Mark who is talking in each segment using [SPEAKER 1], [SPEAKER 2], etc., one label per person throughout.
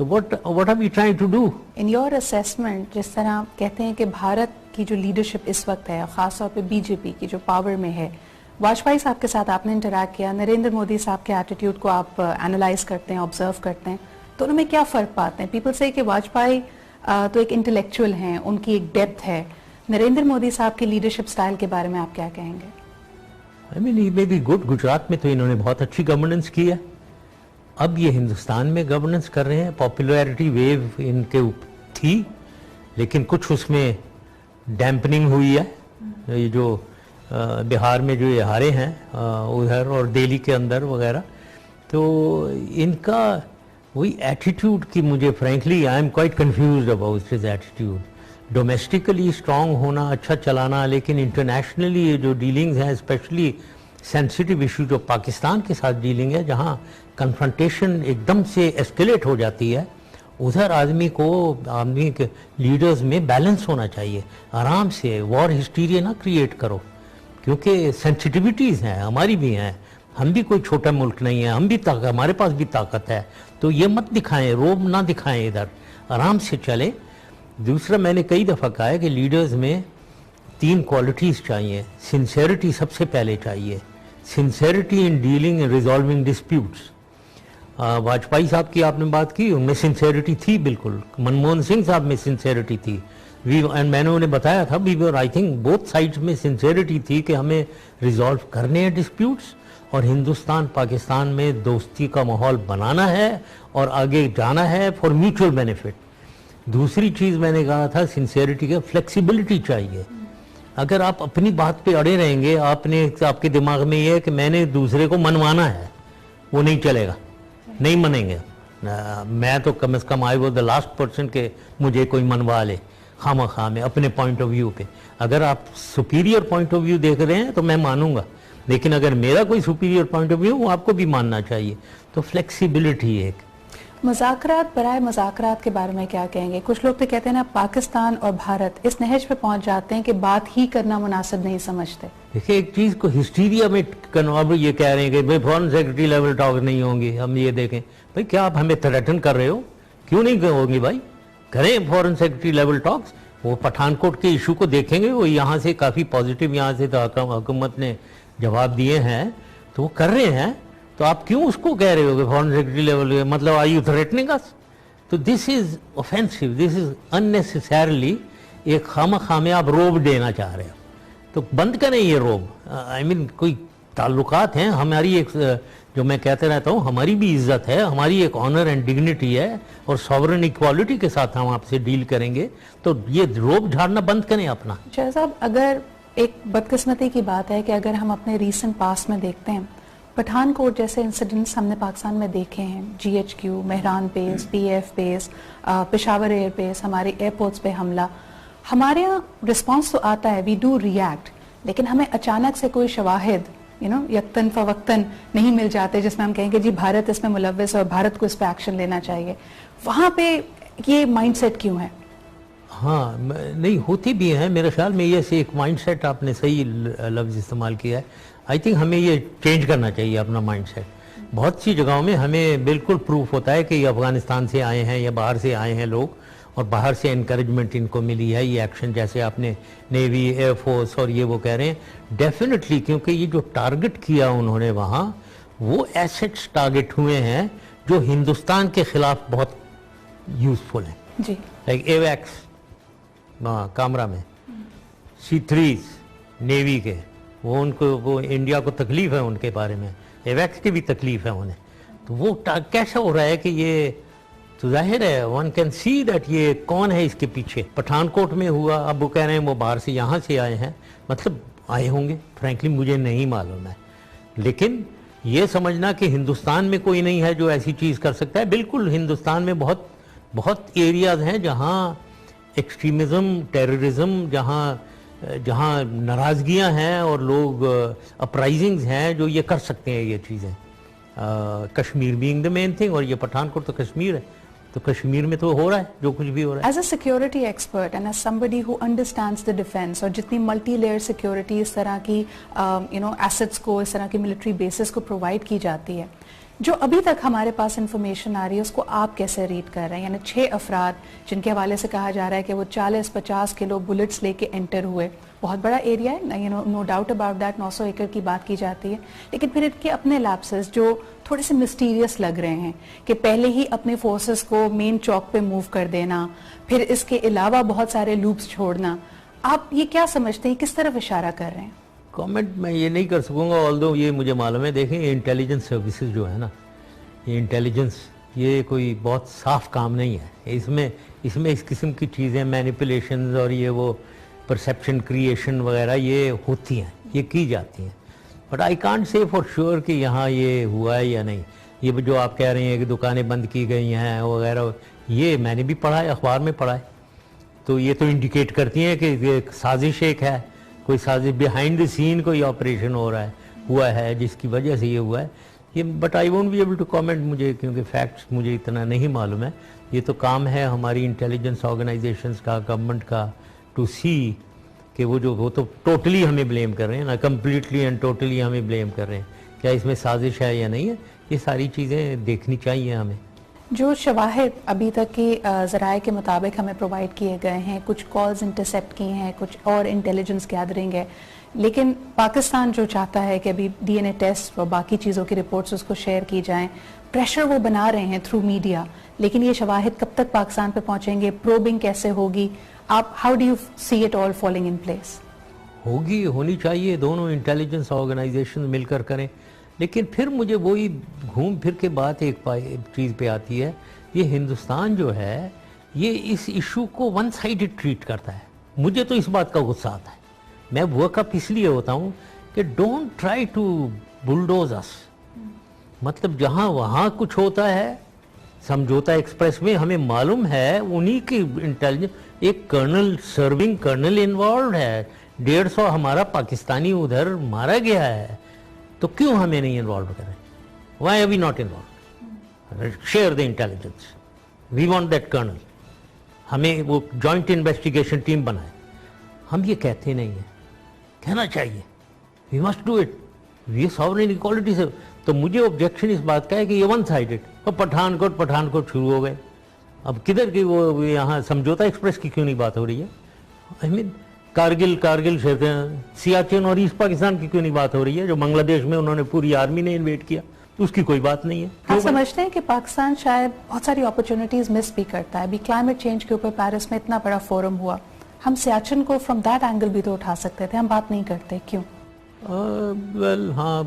[SPEAKER 1] تو what are we trying to do?
[SPEAKER 2] In your assessment, جس طرح کہتے ہیں کہ بھارت کی جو لیڈرشپ اس وقت ہے خاص طور پہ بی جے پی کی جو پاور میں ہے, واجپئی صاحب کے ساتھ آپ نے انٹریکٹ کیا, نریندر مودی صاحب کے ایٹیٹیوڈ کو آپ انالائز کرتے ہیں, آبزرو کرتے ہیں, تو ان میں کیا فرق پاتے ہیں؟ پیپل سے کہ واجپئی تو ایک انٹلیکچوئل ہیں, ان کی ایک ڈیپتھ ہے. نریندر مودی صاحب کی لیڈرشپ سٹائل کے بارے میں آپ کیا کہیں گے؟
[SPEAKER 1] I mean, he may be good. Gujarat میں تو انہوں نے بہت اچھی گورننس کی ہے. اب یہ ہندوستان میں گورننس کر رہے ہیں. پاپولیرٹی ویو ان کے تھی, لیکن کچھ اس میں ڈیمپننگ ہوئی ہے. یہ جو بہار میں جو یہ ہارے ہیں ادھر اور دہلی کے اندر وغیرہ, تو ان کا وہی ایٹیٹیوڈ کی مجھے frankly I am quite confused about his attitude. Domestically strong ہونا, اچھا چلانا, لیکن انٹرنیشنلی یہ جو ڈیلنگز ہیں, اسپیشلی سینسٹیو ایشو جو پاکستان کے ساتھ ڈیلنگ ہے, جہاں کنفرنٹیشن ایک دم سے ایسکیلیٹ ہو جاتی ہے, ادھر آدمی کے لیڈرز میں بیلنس ہونا چاہیے. آرام سے وار ہسٹیریا نہ کریٹ کرو, کیونکہ سینسٹیوٹیز ہیں, ہماری بھی ہیں, ہم بھی کوئی چھوٹا ملک نہیں ہے, ہم بھی ہمارے پاس بھی طاقت ہے. تو یہ مت دکھائیں, روب نہ دکھائیں, ادھر آرام سے چلیں. دوسرا, میں نے کئی دفعہ کہا ہے کہ لیڈرز میں 3 کوالٹیز چاہیے. سنسیئرٹی سب سے پہلے چاہیے, sincerity in dealing and resolving disputes. Vajpayee صاحب کی آپ نے بات کی, ان میں سنسیئرٹی تھی بالکل. منموہن سنگھ صاحب میں سنسیئرٹی تھی. اینڈ میں نے انہیں بتایا تھا, آئی تھنک بوتھ سائڈز میں سنسیئرٹی تھی کہ ہمیں ریزالو کرنے ہیں ڈسپیوٹس, اور ہندوستان پاکستان میں دوستی کا ماحول بنانا ہے اور آگے جانا ہے فار میوچل بینیفٹ. دوسری چیز میں نے کہا تھا سنسیئرٹی کا, فلیکسیبلٹی چاہیے. اگر آپ اپنی بات پہ اڑے رہیں گے, آپ کے دماغ میں یہ ہے کہ میں نے دوسرے کو منوانا ہے, وہ نہیں چلے گا, نہیں منیں گے. میں تو کم از کم I was the last person کہ مجھے کوئی منوا لے خواہ خواہ میں اپنے پوائنٹ آف ویو پہ. اگر آپ سپیریئر پوائنٹ آف ویو دیکھ رہے ہیں تو میں مانوں گا, لیکن اگر میرا کوئی سپیریئر پوائنٹ آف ویو وہ آپ کو بھی ماننا چاہیے. تو فلیکسیبلٹی ایک.
[SPEAKER 2] مذاکرات, برائے مذاکرات کے بارے میں کیا کہیں گے؟ کچھ لوگ تو کہتے ہیں نا پاکستان اور بھارت اس نہج پہ پہنچ جاتے ہیں کہ بات ہی کرنا مناسب نہیں سمجھتے.
[SPEAKER 1] دیکھیں, ایک چیز کو ہسٹیریا میں اب یہ کہہ رہے ہیں کہ فورن سیکرٹری لیول ٹاک نہیں ہوں گی. ہم یہ دیکھیں بھائی, کیا آپ ہمیں تھریٹن کر رہے ہو؟ کیوں نہیں ہوں گی بھائی, کریں فورن سیکرٹری لیول ٹاکس. وہ پٹھان کوٹ کے ایشو کو دیکھیں گے, وہ یہاں سے کافی پازیٹیو, یہاں سے تو حکومت نے جواب دیے ہیں, تو وہ کر رہے ہیں. تو آپ کیوں اس کو کہہ رہے ہو کہ فورن سیکرٹری لیول, مطلب آر یو تھریٹنگ اس؟ تو دس از اوفینسو, دس از اننیسیسریلی ایک خواہ آپ روب دینا چاہ رہے ہو. تو بند کریں یہ روب. آئی مین کوئی تعلقات ہیں, ہماری ایک جو میں کہتے رہتا ہوں, ہماری بھی عزت ہے, ہماری ایک آنر اینڈ ڈگنیٹی ہے, اور ساورن ایکوالٹی کے ساتھ ہم آپ سے ڈیل کریں گے. تو یہ روب جھاڑنا بند کریں اپنا.
[SPEAKER 2] شاہ صاحب, اگر ایک بدقسمتی کی بات ہے کہ اگر ہم اپنے ریسنٹ پاس میں دیکھتے ہیں, پٹھان کوٹ جیسے انسیڈنٹس ہم نے پاکستان میں دیکھے ہیں, G H Q, Mehran base, P F base, Peshawar air base, ہمارے ایئرپورٹس پہ حملہ, ہمارے یہاں رسپانس تو آتا ہے, وی ڈو ریئیکٹ, لیکن ہمیں اچانک سے کوئی شواہد یکتن فوقتن نہیں مل جاتے جس میں ہم کہیں کہ جی بھارت اس میں ملوث ہے اور بھارت کو اس پہ ایکشن لینا چاہیے. وہاں پہ یہ مائنڈ سیٹ کیوں ہے؟
[SPEAKER 1] ہاں, نہیں ہوتی بھی ہیں میرے خیال میں. یہ ایک مائنڈ سیٹ آپ نے صحیح لفظ استعمال کیا ہے. آئی تھنک ہمیں یہ چینج کرنا چاہیے اپنا مائنڈ سیٹ. بہت سی جگہوں میں ہمیں بالکل پروف ہوتا ہے کہ یہ افغانستان سے آئے ہیں یا باہر سے آئے ہیں لوگ, اور باہر سے انکریجمنٹ ان کو ملی ہے. یہ ایکشن جیسے آپ نے نیوی, ایئر فورس اور یہ وہ کہہ رہے ہیں, ڈیفینیٹلی, کیونکہ یہ جو ٹارگٹ کیا انہوں نے وہاں, وہ ایسٹس ٹارگٹ ہوئے ہیں جو ہندوستان کے خلاف بہت یوزفل ہیں.
[SPEAKER 2] جی,
[SPEAKER 1] لائک ایویکس کامرا میں, C3s نیوی کے, وہ ان کو, وہ انڈیا کو تکلیف ہے ان کے بارے میں, ایویکس کی بھی تکلیف ہے انہیں. تو وہ کیسا ہو رہا ہے کہ یہ تو ظاہر ہے ون کین سی دیٹ یہ کون ہے اس کے پیچھے. پٹھان کوٹ میں ہوا, اب وہ کہہ رہے ہیں وہ باہر سے یہاں سے آئے ہیں, مطلب آئے ہوں گے, فرینکلی مجھے نہیں معلوم ہے. لیکن یہ سمجھنا کہ ہندوستان میں کوئی نہیں ہے جو ایسی چیز کر سکتا ہے, بالکل ہندوستان میں بہت ایریاز ہیں جہاں ایکسٹریمزم, ٹیررزم, جہاں ناراضگیاں ہیں اور لوگ اپرائزنگز ہیں جو یہ کر سکتے ہیں یہ چیزیں. Kashmir being the main thing, اور یہ پٹھان کوٹ تو کشمیر ہے, تو کشمیر میں تو ہو رہا ہے جو کچھ بھی ہو رہا ہے.
[SPEAKER 2] As a security expert and as somebody who understands the defense, اور جتنی ملٹی لیئر سیکیورٹی اس طرح کی ایسٹس کو, اس طرح کی ملٹری بیسز کو پرووائڈ کی جاتی ہے, جو ابھی تک ہمارے پاس انفارمیشن آ رہی ہے اس کو آپ کیسے ریڈ کر رہے ہیں؟ یعنی 6 افراد جن کے حوالے سے کہا جا رہا ہے کہ وہ 40-50 کلو بلٹس لے کے انٹر ہوئے، بہت بڑا ایریا ہے، نو ڈاؤٹ اباؤٹ دیٹ، 900 ایکڑ کی بات کی جاتی ہے، لیکن پھر ان کے اپنے لیپسز جو تھوڑے سے مسٹیریس لگ رہے ہیں کہ پہلے ہی اپنے فورسز کو مین چوک پہ موو کر دینا، پھر اس کے علاوہ بہت سارے لوپس چھوڑنا، آپ یہ کیا سمجھتے ہیں، کس طرف اشارہ کر رہے ہیں؟
[SPEAKER 1] کامنٹ میں یہ نہیں کر سکوں گا، آلدو یہ مجھے معلوم ہے. دیکھیں یہ انٹیلیجنس سروسز جو ہے نا، یہ انٹیلیجنس یہ کوئی بہت صاف کام نہیں ہے. اس میں اس قسم کی چیزیں مینیپولیشنز اور یہ وہ پرسیپشن کریشن وغیرہ یہ ہوتی ہیں، یہ کی جاتی ہیں. But I can't say for sure کہ یہاں یہ ہوا ہے یا نہیں. یہ جو آپ کہہ رہے ہیں کہ دکانیں بند کی گئی ہیں وغیرہ، یہ میں نے بھی پڑھا ہے، اخبار میں پڑھا ہے. تو یہ تو انڈیکیٹ کرتی ہیں کہ یہ سازش ایک ہے، کوئی سازش بیہائنڈ دی سین کوئی آپریشن ہوا ہے جس کی وجہ سے یہ ہوا ہے. یہ but I won't be able to comment, مجھے کیونکہ فیکٹس مجھے اتنا نہیں معلوم ہے. یہ تو کام ہے ہماری انٹیلیجنس آرگنائزیشنز کا، گورنمنٹ کا، ٹو سی کہ وہ تو ٹوٹلی ہمیں بلیم کر رہے ہیں نا، کمپلیٹلی اینڈ ٹوٹلی ہمیں بلیم کر رہے ہیں. کیا اس میں سازش ہے یا نہیں ہے، یہ ساری چیزیں دیکھنی چاہیے ہمیں.
[SPEAKER 2] جو شواہد ابھی تک کی ذرائع کے مطابق ہمیں پرووائڈ کیے گئے ہیں، کچھ کالز انٹرسیپٹ کی ہیں، کچھ اور انٹیلیجنس گیدرنگ ہے، لیکن پاکستان جو چاہتا ہے کہ ابھی ڈی این اے ٹیسٹ اور باقی چیزوں کی رپورٹس اس کو شیئر کی جائیں، پریشر وہ بنا رہے ہیں تھرو میڈیا، لیکن یہ شواہد کب تک پاکستان پہ پہنچیں گے، پروبنگ کیسے ہوگی، آپ how do you see it all falling in place?
[SPEAKER 1] ہونی چاہیے، دونوں انٹیلیجنس آرگنائزیشن مل کر کریں. لیکن پھر مجھے وہی گھوم پھر کے بات ایک چیز پہ آتی ہے، یہ ہندوستان جو ہے یہ اس ایشو کو ون سائیڈڈ ٹریٹ کرتا ہے. مجھے تو اس بات کا غصہ آتا ہے. میں ورک اپ اس لیے ہوتا ہوں کہ ڈونٹ ٹرائی ٹو بلڈوز اس. مطلب جہاں وہاں کچھ ہوتا ہے سمجھوتا ایکسپریس میں، ہمیں معلوم ہے انہی کی انٹیلیجنس، ایک کرنل سرونگ کرنل انوالوڈ ہے، 150 ہمارا پاکستانی ادھر مارا گیا ہے. تو کیوں ہمیں نہیں انوالو کریں؟ Why are we not involved? Share the intelligence, we want that colonel. ہمیں وہ جوائنٹ انویسٹیگیشن ٹیم بنائے. ہم یہ کہتے نہیں ہیں، کہنا چاہیے، وی مسٹ ڈو اٹ، یہ ساورین ایکوالٹی سے. تو مجھے آبجیکشن اس بات کا ہے کہ یہ ون سائیڈڈ، اور پٹھان کوٹ شروع ہو گئے. اب کدھر کی وہ یہاں سمجھوتا ایکسپریس کی کیوں نہیں بات ہو رہی ہے؟ آئی مین کارگل سیاچن اور ایسٹ پاکستان کی کیوں نہیں بات ہو رہی ہے، جو بنگلہ دیش میں انہوں نے پوری آرمی نے انویٹ کیا، اس کی کوئی بات نہیں ہے.
[SPEAKER 2] آپ سمجھتے ہیں کہ پاکستان شاید بہت ساری اپرچونٹیز مس بھی کرتا ہے؟ ابھی کلائمیٹ چینج کے اوپر پیرس میں اتنا بڑا فورم ہوا، ہم سیاچن کو فرام دیٹ اینگل بھی تو اٹھا سکتے تھے، ہم بات نہیں کرتے، کیوں؟
[SPEAKER 1] ویل ہاں،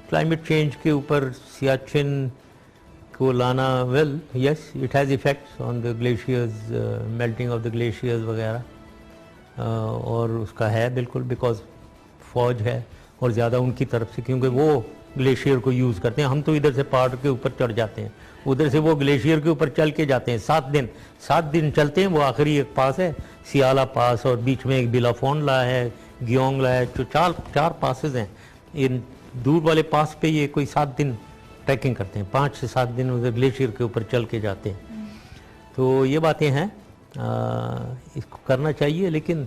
[SPEAKER 1] کلائمیٹ چینج کے اوپر سیاچن کو لانا، well yes it has effects on the glaciers, melting of the glaciers وغیرہ، اور اس کا ہے بالکل، بیکاز فوج ہے اور زیادہ ان کی طرف سے، کیونکہ وہ گلیشیئر کو یوز کرتے ہیں. ہم تو ادھر سے پہاڑ کے اوپر چڑھ جاتے ہیں، ادھر سے وہ گلیشیئر کے اوپر چل کے جاتے ہیں. 7 دن چلتے ہیں. وہ آخری ایک پاس ہے سیالہ پاس، اور بیچ میں ایک بیلافون لا ہے، گیونگ لا ہے، جو 4 پاسز ہیں. ان دور والے پاس پہ یہ کوئی 7 دن ٹریکنگ کرتے ہیں، 5 سے 7 دن ادھر گلیشیئر کے اوپر چل کے جاتے ہیں. تو یہ باتیں ہیں، اس کو کرنا چاہیے، لیکن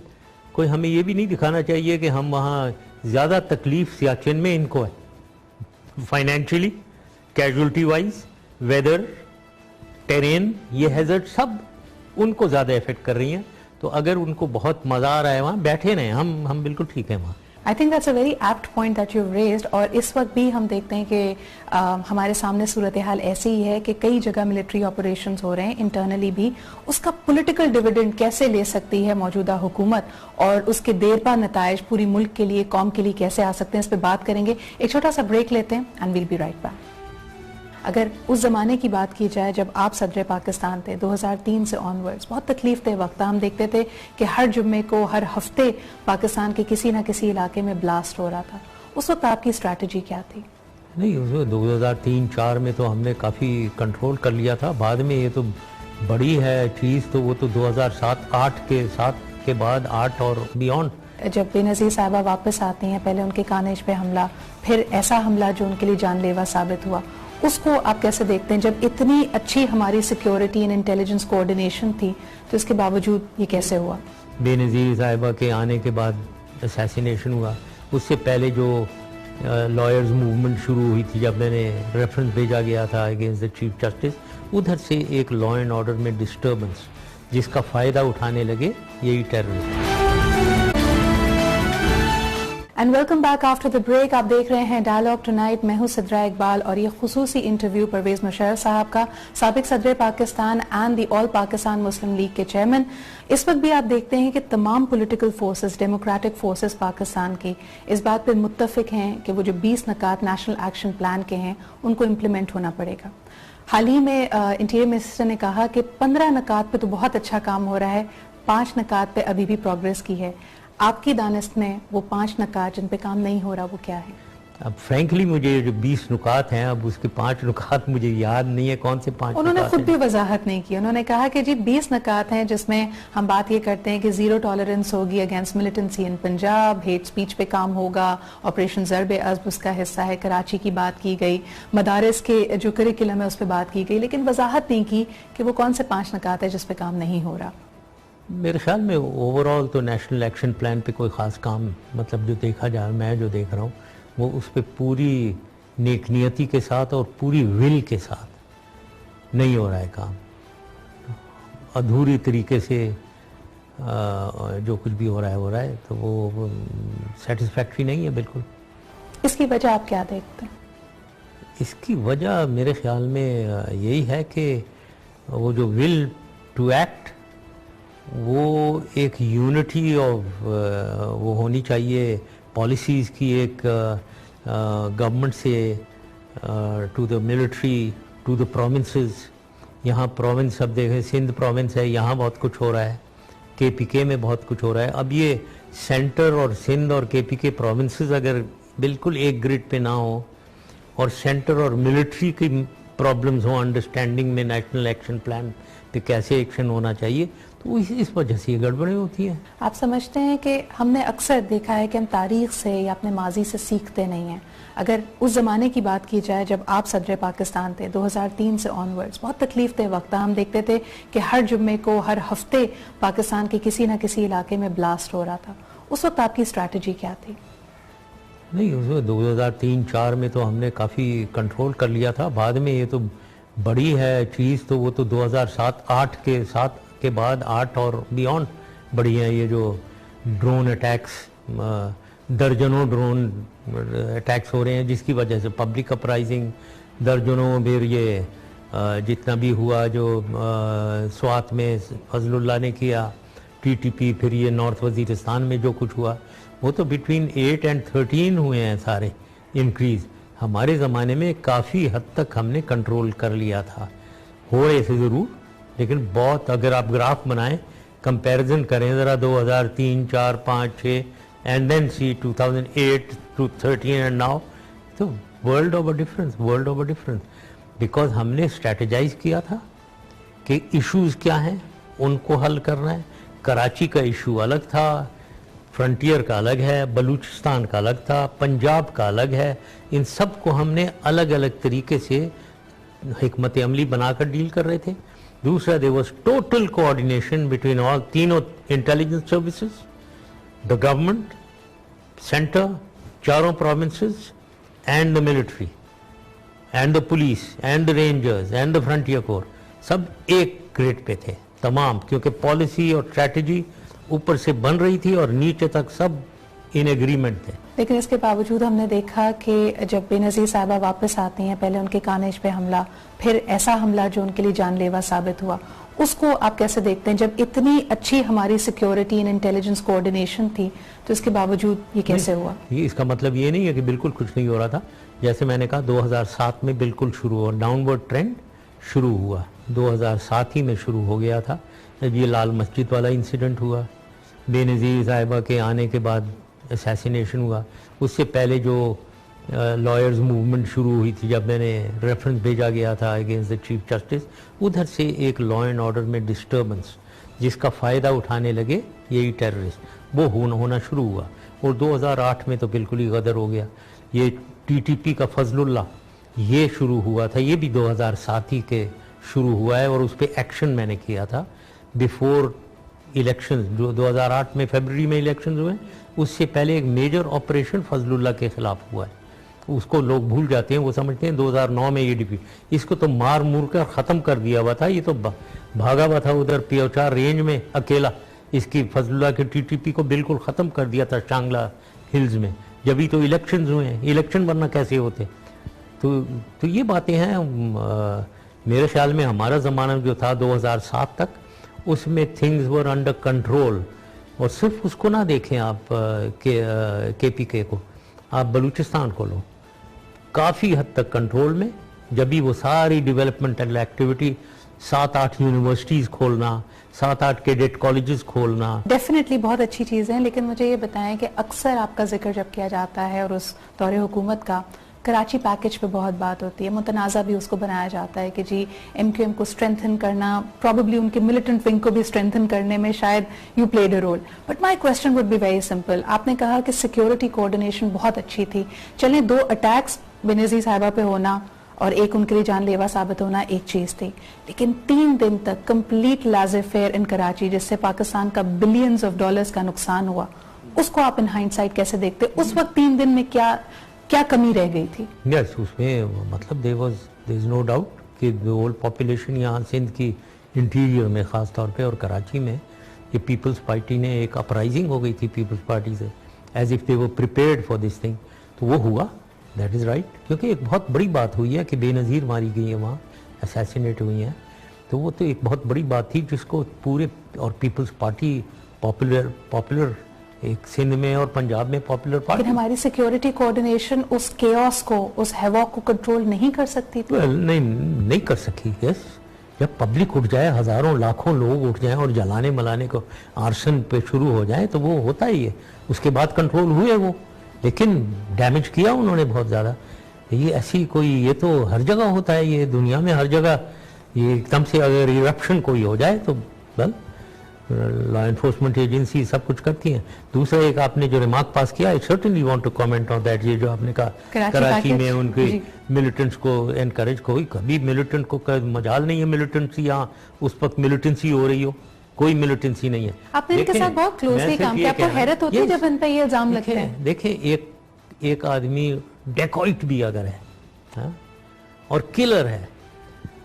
[SPEAKER 1] کوئی ہمیں یہ بھی نہیں دکھانا چاہیے کہ ہم وہاں زیادہ تکلیف سیاچن میں ان کو ہے، financially, casualty wise, weather, terrain, یہ ہیزرڈ سب ان کو زیادہ افیکٹ کر رہی ہیں. تو اگر ان کو بہت مزہ آ رہا ہے وہاں، بیٹھے رہیں، ہم بالکل ٹھیک ہیں وہاں.
[SPEAKER 2] I think that's a very apt point that you've raised. اور اس وقت بھی ہم دیکھتے ہیں کہ ہمارے سامنے صورتحال ایسی ہی ہے کہ کئی جگہ ملٹری آپریشنز ہو رہے ہیں انٹرنلی بھی. اس کا پولیٹیکل ڈیویڈنڈ کیسے لے سکتی ہے موجودہ حکومت، اور اس کے دیر پا نتائج پوری ملک کے لیے، قوم کے لیے کیسے آ سکتے ہیں، اس پہ بات کریں گے. ایک چھوٹا سا بریک لیتے ہیں and we'll be right back. اگر اس زمانے کی بات کی جائے جب آپ صدر پاکستان تھے، 2003 سے آنورڈز بہت تکلیف دہ وقت تھا. ہم دیکھتے تھے کہ ہر جمعے کو، ہر ہفتے پاکستان کے کسی نہ کسی علاقے میں بلاسٹ ہو رہا تھا. اس وقت آپ کی اسٹریٹجی کیا تھی؟
[SPEAKER 1] نہیں، اس میں 2003-04 میں تو ہم نے کافی کنٹرول کر لیا تھا. بعد میں یہ تو بڑی ہے چیز، تو وہ تو 2007-8 کے بعد 8 اور بیونڈ.
[SPEAKER 2] جب بے نظیر صاحبہ واپس آتی ہیں، پہلے ان کے کانیج پہ حملہ، پھر ایسا حملہ جو ان کے لیے جان لیوا ثابت ہوا، اس کو آپ کیسے دیکھتے ہیں؟ جب اتنی اچھی ہماری سیکیورٹی اینڈ انٹیلیجنس کوآرڈینیشن تھی، تو اس کے باوجود یہ کیسے ہوا؟
[SPEAKER 1] بے نظیر صاحبہ کے آنے کے بعد اسیسینیشن ہوا. اس سے پہلے جو لائرز موومنٹ شروع ہوئی تھی، جب میں نے ریفرنس بھیجا گیا تھا اگینسٹ دا چیف جسٹس، ادھر سے ایک لا اینڈ آرڈر میں ڈسٹربنس جس کا فائدہ اٹھانے لگے، یہی terrorism.
[SPEAKER 2] And welcome back after the break. آپ دیکھ رہے ہیں ڈائلاگ ٹونائٹ، میں ہوں صدرہ اقبال اور یہ خصوصی انٹرویو پرویز مشرف صاحب کا، سابق صدر Pakistan and the all Pakistan Muslim league کے چیئرمین۔ اس وقت بھی آپ دیکھتے ہیں کہ تمام political forces, democratic forces Pakistan کی اس بات پہ متفق ہیں کہ وہ جو 20 نکات نیشنل ایکشن پلان کے ہیں ان کو امپلیمنٹ ہونا پڑے گا۔ حال ہی میں انٹیریئر منسٹر نے کہا کہ 15 نکات پہ تو بہت اچھا کام ہو رہا ہے، 5 نکات پہ ابھی بھی پروگریس کی ہے۔ آپ کی دانست میں وہ 5 نکات جن پہ کام نہیں ہو رہا وہ کیا ہے؟
[SPEAKER 1] اب فرینکلی مجھے جو 20 نکات ہیں، اب اس کے 5 نکات مجھے یاد نہیں ہے کون سے 5
[SPEAKER 2] انہوں نے
[SPEAKER 1] نکات
[SPEAKER 2] خود
[SPEAKER 1] ہیں۔
[SPEAKER 2] بھی وضاحت نہیں کی، انہوں نے کہا کہ جی 20 نکات ہیں جس میں ہم بات یہ کرتے ہیں کہ زیرو ٹالرنس ہوگی اگینسٹ ملیٹنسی ان پنجاب، ہیٹ سپیچ پہ کام ہوگا، آپریشن ضرب عضب اس کا حصہ ہے، کراچی کی بات کی گئی، مدارس کے جو کریکولم ہے اس پہ بات کی گئی، لیکن وضاحت نہیں کی کہ وہ کون سے 5 نکات ہیں جس پہ کام نہیں ہو رہا۔
[SPEAKER 1] میرے خیال میں اوور آل تو نیشنل ایکشن پلان پہ کوئی خاص کام مطلب جو دیکھا جائے، میں جو دیکھ رہا ہوں وہ اس پہ پوری نیک نیتی کے ساتھ اور پوری ول کے ساتھ نہیں ہو رہا ہے کام، ادھوری طریقے سے جو کچھ بھی ہو رہا ہے تو وہ سیٹسفیکٹری نہیں ہے بالکل۔
[SPEAKER 2] اس کی وجہ آپ کیا دیکھتے ہیں؟
[SPEAKER 1] اس کی وجہ میرے خیال میں یہی ہے کہ وہ جو ول ٹو ایکٹ، وہ ایک یونٹی آف وہ ہونی چاہیے پالیسیز کی، ایک گورنمنٹ سے to the military to the provinces. یہاں پروونس اب دیکھیں سندھ پروونس ہے، یہاں بہت کچھ ہو رہا ہے، کے پی کے میں بہت کچھ ہو رہا ہے۔ اب یہ سینٹر اور سندھ اور کے پی کے پروونسز اگر بالکل ایک گرڈ پہ نہ ہو اور سینٹر اور ملٹری کی پرابلمز ہوں انڈرسٹینڈنگ میں نیشنل ایکشن پلان پہ کیسے ایکشن ہونا چاہیے، تو اس وجہ سے یہ گڑبڑیں ہوتی ہیں۔
[SPEAKER 2] آپ سمجھتے ہیں کہ ہم نے اکثر دیکھا ہے کہ ہم تاریخ سے یا اپنے ماضی سے سیکھتے نہیں ہیں؟ اگر اس زمانے کی بات کی جائے جب آپ صدر پاکستان تھے 2003 سے آن ورڈز، بہت تکلیف دہ وقت تھا، ہم دیکھتے تھے کہ ہر جمعے کو ہر ہفتے پاکستان کے کسی نہ کسی علاقے میں بلاسٹ ہو رہا تھا، اس وقت آپ کی اسٹریٹجی کیا تھی؟
[SPEAKER 1] نہیں، اس میں 2003-04 میں تو ہم نے کافی کنٹرول کر لیا تھا، بعد میں یہ تو بڑی ہے چیز، تو وہ تو 2007-08 کے بعد 8 اور بیونڈ بڑی ہیں۔ یہ جو ڈرون اٹیکس، درجنوں ڈرون اٹیکس ہو رہے ہیں جس کی وجہ سے پبلک اپرائزنگ، درجنوں، پھر یہ جتنا بھی ہوا جو سوات میں فضل اللہ نے کیا، ٹی ٹی پی، پھر یہ نارتھ وزیرستان میں جو کچھ ہوا، وہ تو بٹوین 8 اور 13 ہوئے ہیں سارے انکریز۔ ہمارے زمانے میں کافی حد تک ہم نے کنٹرول کر لیا تھا، ہو رہے تھے ضرور، لیکن بہت، اگر آپ گراف بنائیں کمپیریزن کریں ذرا 2003, 4, 5, 6 and then see 2008 to 13 and now, تو world of a difference, because ہم نے اسٹریٹجائز کیا تھا کہ ایشوز کیا ہیں، ان کو حل کرنا ہے۔ کراچی کا ایشو الگ تھا، فرنٹیئر کا الگ ہے، بلوچستان کا الگ تھا، پنجاب کا الگ ہے، ان سب کو ہم نے الگ الگ طریقے سے حکمت عملی بنا کر ڈیل کر رہے تھے۔ دوسرا، there was total coordination between all تینوں intelligence services, the government, center, چاروں provinces and the military and the police and the rangers and the frontier corps، سب ایک گریڈ پہ تھے تمام، کیونکہ پالیسی اور اسٹریٹجی اوپر سے بن رہی تھی اور نیچے تک سب ان ایگریمنٹ تھے۔
[SPEAKER 2] لیکن اس کے باوجود ہم نے دیکھا کہ جب بے نظیر صاحبہ واپس آتی ہیں، پہلے ان کے کانیج پہ حملہ، پھر ایسا حملہ جو ان کے لیے جان لیوا ثابت ہوا، اس کو آپ کیسے دیکھتے ہیں؟ جب اتنی اچھی ہماری سیکیورٹی اینڈ انٹیلیجنس کوآرڈینیشن تھی تو اس کے باوجود یہ کیسے ہوا؟
[SPEAKER 1] اس کا مطلب یہ نہیں ہے کہ بالکل کچھ نہیں ہو رہا تھا، جیسے میں نے کہا 2007 میں بالکل شروع ہوا، ڈاؤن ورڈ ٹرینڈ شروع ہوا 2007 ہی میں شروع ہو گیا تھا۔ جب یہ لال مسجد والا انسیڈنٹ ہوا، بے نظیر صاحبہ کے آنے کے بعد اسیسینیشن ہوا، اس سے پہلے جو لائرز موومنٹ شروع ہوئی تھی، جب میں نے ریفرنس بھیجا گیا تھا اگینسٹ دا چیف جسٹس، ادھر سے ایک لا اینڈ آرڈر میں ڈسٹربنس جس کا فائدہ اٹھانے لگے یہی ٹیررسٹ، وہ ہونا شروع ہوا، اور 2008 میں تو بالکل ہی غدر ہو گیا۔ یہ ٹی ٹی پی کا فضل اللہ یہ شروع ہوا تھا، یہ بھی 2007 ہی کے شروع ہوا ہے، اور اس پہ ایکشن میں نے کیا تھا بیفور الیکشن، جو 2008 میں فیبرری میں الیکشن ہوئے، اس سے پہلے ایک میجر آپریشن فضل اللہ کے خلاف ہوا ہے۔ اس کو لوگ بھول جاتے ہیں, وہ سمجھتے ہیں 2009 میں یہ ڈیفیٹ, اس کو تو مار مور کر ختم کر دیا ہوا تھا, یہ تو بھاگا ہوا تھا ادھر پیوچار رینج میں اکیلا, اس کی فضل اللہ کے ٹی ٹی پی کو بالکل ختم کر دیا تھا شانگلا ہلز میں, جبھی تو الیکشنز ہوئے ہیں, الیکشن ورنہ کیسے ہوتے. تو یہ باتیں ہیں. میرے خیال میں ہمارا زمانہ جو تھا 2007 تک, اس میں تھنگز ور انڈر کنٹرول. اور صرف اس کو نہ دیکھیں آپ کے پی کے کو, آپ بلوچستان کو لو, کافی حد تک کنٹرول میں. جبھی وہ ساری ڈیولپمنٹل ایکٹیویٹی, 7-8 یونیورسٹیز کھولنا, 7-8 کیڈٹ کالجز کھولنا,
[SPEAKER 2] ڈیفینیٹلی بہت اچھی چیز ہے. لیکن مجھے یہ بتائیں کہ اکثر آپ کا ذکر جب کیا جاتا ہے اور اس دور حکومت کا, کراچی پیکج پہ بہت بات ہوتی ہے, متنازع بھی اس کو بنایا جاتا ہے کہ جی ایم کیو ایم کو اسٹرینتھن کرنا, پروبیبلی ان کے ملیٹنٹ ونگ کو بھی اسٹرینتھن کرنے میں شاید you played a role. But my question would be very simple. آپ نے کہا کہ سیکیورٹی کوآرڈینیشن بہت اچھی تھی, چلیں 2 اٹیکس بینظیر صاحبہ پہ ہونا اور ایک ان کے لیے جان لیوا ثابت ہونا ایک چیز تھی, لیکن 3 دن تک کمپلیٹ لیزے فیئر ان کراچی, جس سے پاکستان کا بلینز آف ڈالرز کا نقصان ہوا, اس کو آپ ان ہائنڈ سائٹ کیسے دیکھتے؟ اس وقت 3 دن میں کیا کمی رہ گئی تھی؟
[SPEAKER 1] یس, اس میں مطلب there is no doubt کہ ہول پاپولیشن یہاں سندھ کی انٹیریئر میں خاص طور پہ اور کراچی میں, یہ پیپلز پارٹی نے ایک اپرائزنگ ہو گئی تھی پیپلز پارٹی سے, as if they were prepared for this thing. تو وہ ہوا, دیٹ از رائٹ, کیونکہ ایک بہت بڑی بات ہوئی ہے کہ بے نظیر ماری گئی ہیں وہاں, اسیسینیٹ ہوئی ہیں. تو وہ تو ایک بہت بڑی بات تھی جس کو پورے, اور پیپلز پارٹی پاپولر ایک سندھ میں اور پنجاب میں پاپولر پارٹی.
[SPEAKER 2] لیکن ہماری سیکیورٹی کوآرڈینیشن اس کیوس کو, اس ہیواک کو کنٹرول نہیں کر سکتی تھی.
[SPEAKER 1] نہیں کر سکی. یس, جب پبلک اٹھ جائے, ہزاروں لاکھوں لوگ اٹھ جائیں اور جلانے ملانے کو آرسن پہ شروع ہو جائیں, تو وہ ہوتا ہی ہے. اس کے بعد کنٹرول ہوئے وہ, لیکن ڈیمیج کیا انہوں نے بہت زیادہ. یہ ایسی کوئی, یہ تو ہر جگہ ہوتا ہے, یہ دنیا میں ہر جگہ, یہ ایک دم سے اگر ایرپشن کوئی ہو جائے تو لا انفورسمنٹ ایجنسی سب کچھ کرتی ہیں. دوسرا ایک آپ نے جو ریمارک پاس کیا, I certainly want to comment on that. یہ جو آپ نے کہا کراچی میں ان کے ملیٹنٹس کو انکریج, کبھی ملیٹنٹ کو مجال نہیں ہے ملیٹنسی یہاں اس وقت ملیٹنسی ہو رہی ہو, کوئی ملیٹنسی نہیں ہے.
[SPEAKER 2] آپ نے ان کے ساتھ بہت کلوزلی کام کیا, آپ کو حیرت ہوتی ہے جب ان پہ یہ الزام لگتے ہیں؟
[SPEAKER 1] دیکھیں, ایک آدمی ڈیکوائٹ بھی اگر ہے اور کلر ہے,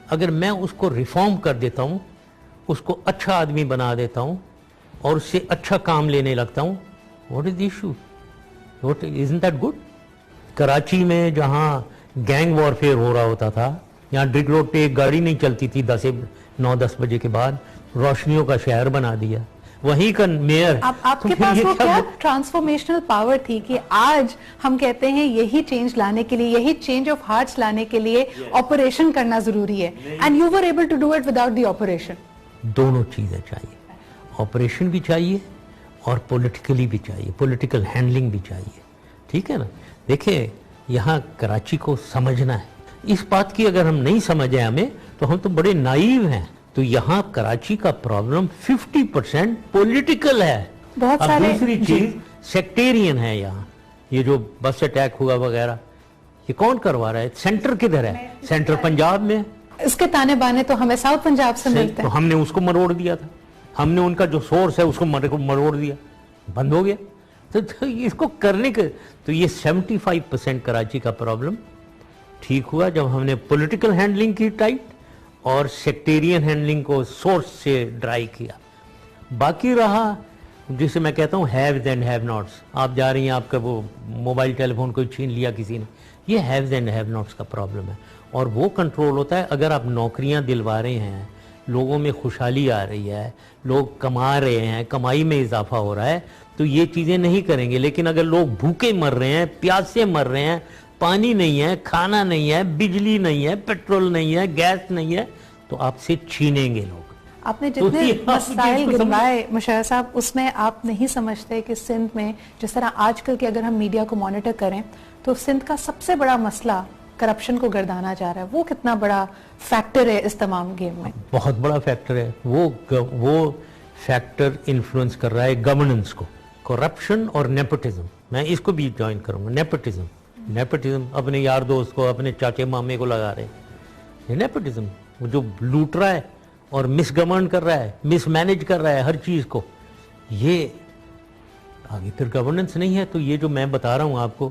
[SPEAKER 1] اگر میں اس کو ریفارم کر دیتا ہوں, اس کو اچھا آدمی بنا دیتا ہوں اور اس سے اچھا کام لینے لگتا ہوں, what is the issue? Isn't that good? Karachi میں جہاں گینگ وارفیئر ہو رہا ہوتا تھا, یہاں ڈرگ روڈ پہ ایک گاڑی نہیں چلتی تھی 9-10 بجے کے بعد, روشنیوں کا شہر بنا دیا. وہیں کا میئر,
[SPEAKER 2] آپ کے پاس وہ کیا ٹرانسفارمیشنل پاور تھی کہ آج ہم کہتے ہیں یہی چینج لانے کے لیے, یہی چینج آف ہارٹس لانے کے لیے آپریشن کرنا ضروری ہے, and you were able to do it without the operation.
[SPEAKER 1] دونوں چیزیں چاہیے, آپریشن بھی چاہیے اور پولیٹیکلی بھی چاہیے, پولیٹیکل ہینڈلنگ بھی چاہیے. ٹھیک ہے نا. دیکھیں, یہاں کراچی کو سمجھنا ہے, اس بات کی اگر ہم نہیں سمجھیں ہمیں, تو ہم تو بڑے نائیو ہیں. تو یہاں کراچی کا پرابلم 50% پولیٹیکل ہے.
[SPEAKER 2] بہت سارے
[SPEAKER 1] دوسری چیز سیکٹیرین ہے. یہاں یہ جو بس اٹیک ہوا وغیرہ, یہ کون کروا رہا ہے؟ سینٹر کدھر ہے؟ سینٹر پنجاب میں.
[SPEAKER 2] اس کے تانے بانے تو ہمیں ساؤتھ پنجاب سے ملتے ہیں.
[SPEAKER 1] تو ہم نے اس کو مروڑ دیا تھا, ہم نے ان کا جو سورس ہے اس کو مروڑ دیا, بند ہو گیا. تو اس کو کرنے کے, تو یہ 75% کراچی کا پرابلم ٹھیک ہوا جب ہم نے پولیٹیکل ہینڈلنگ کی ٹائٹ اور سیکٹیرین ہینڈلنگ کو سورس سے ڈرائی کیا. باقی رہا جسے میں کہتا ہوں ہیوز اینڈ ہیو ناٹس. آپ جا رہی ہیں, آپ کا وہ موبائل ٹیلی فون کو چھین لیا کسی نے, یہ ہیوز اینڈ ہیو ناٹس کا پرابلم ہے. اور وہ کنٹرول ہوتا ہے اگر آپ نوکریاں دلوا رہے ہیں, لوگوں میں خوشحالی آ رہی ہے, لوگ کما رہے ہیں, کمائی میں اضافہ ہو رہا ہے, تو یہ چیزیں نہیں کریں گے. لیکن اگر لوگ بھوکے مر رہے ہیں, پیاسے مر رہے ہیں, پانی نہیں ہے, کھانا نہیں ہے, بجلی نہیں ہے, پیٹرول نہیں ہے, گیس نہیں ہے, تو آپ سے چھینیں گے لوگ.
[SPEAKER 2] آپ نے جتنے مسائل گنوائے مشرف صاحب, اس میں آپ نہیں سمجھتے کہ سندھ میں جس طرح آج کل کے اگر ہم میڈیا کو مانیٹر کریں تو سندھ کا سب سے بڑا مسئلہ کرپشن کو گردانا جا رہا ہے, وہ کتنا بڑا فیکٹر ہے اس تمام گیم میں؟
[SPEAKER 1] بہت بڑا فیکٹر ہے. وہ فیکٹر انفلوئنس کر رہا ہے گورننس کو. کرپشن اور نیپوٹزم, میں اس کو بھی جوائن کروں گا. نیپوٹزم اپنے یار دوست کو, اپنے چاچے مامے کو لگا رہے ہیں. نیپوٹزم جو لوٹ رہا ہے اور مس گورن کر رہا ہے, مس مینج کر رہا ہے ہر چیز کو, یہ آگے پھر گورننس نہیں ہے. تو یہ جو میں بتا رہا ہوں آپ کو,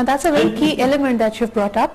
[SPEAKER 2] That's a very key element that you've brought up.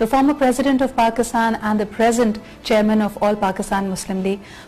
[SPEAKER 2] the former President of Pakistan and the present Chairman of All Pakistan Muslim League.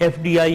[SPEAKER 1] FDI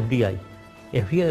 [SPEAKER 1] FDI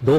[SPEAKER 1] 2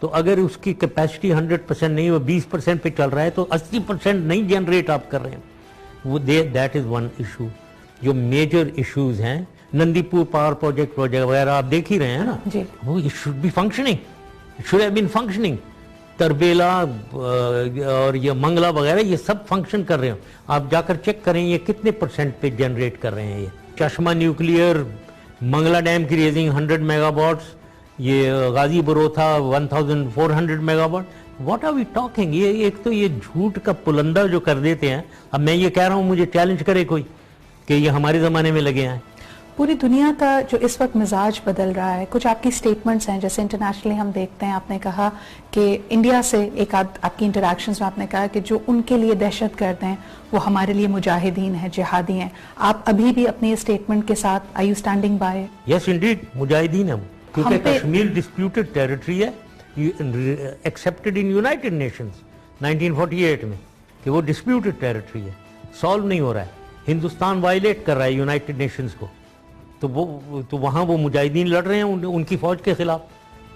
[SPEAKER 1] تو اگر اس کی کیپیسٹی 100% نہیں، وہ 20% پہ چل رہا ہے تو 80% نہیں جنریٹ آپ کر رہے ہیں. وہ دیٹ از ون ایشو. جو میجر ایشوز ہیں، نندی پور پاور پروجیکٹ وغیرہ آپ دیکھ ہی رہے ہیں نا، وہ it should be functioning, it should have been functioning. Tarbela اور یہ منگلا وغیرہ یہ سب فنکشن کر رہے ہیں. آپ جا کر چیک کریں یہ کتنے % پہ جنریٹ کر رہے ہیں. یہ چشمہ نیوکلیئر، منگلا ڈیم کی ریزنگ 100 میگا واٹس، یہ Ghazi Barotha 1400 megawatt. What are we talking? یہ ایک تو یہ جھوٹ کا پلندہ جو کر دیتے ہیں. اب میں یہ کہہ رہا ہوں، مجھے چیلنج کرے کوئی کہ یہ ہمارے زمانے میں لگے ہیں.
[SPEAKER 2] پوری دنیا کا جو اس وقت مزاج بدل رہا ہے، کچھ آپ کی سٹیٹمنٹس ہیں جیسے انٹرنیشنلی ہم دیکھتے ہیں، آپ نے کہا کہ انڈیا سے ایک آپ کی انٹریکشنز میں آپ نے کہا کہ جو ان کے لیے دہشت گرد ہیں وہ ہمارے لیے مجاہدین ہیں، جہادی ہیں. آپ ابھی بھی اپنی اسٹیٹمنٹ کے ساتھ are you standing by?
[SPEAKER 1] Yes indeed, مجاہدین ہیں، کیونکہ کشمیر ڈسپیوٹڈ ٹیریٹری ہے، ایکسیپٹڈ ان یونائٹڈ نیشنز 1948 میں کہ وہ ڈسپیوٹڈ ٹیریٹری ہے، سالو نہیں ہو رہا ہے. ہندوستان وائلیٹ کر رہا ہے یونائٹڈ نیشنز کو، تو وہاں وہ مجاہدین لڑ رہے ہیں ان کی فوج کے خلاف،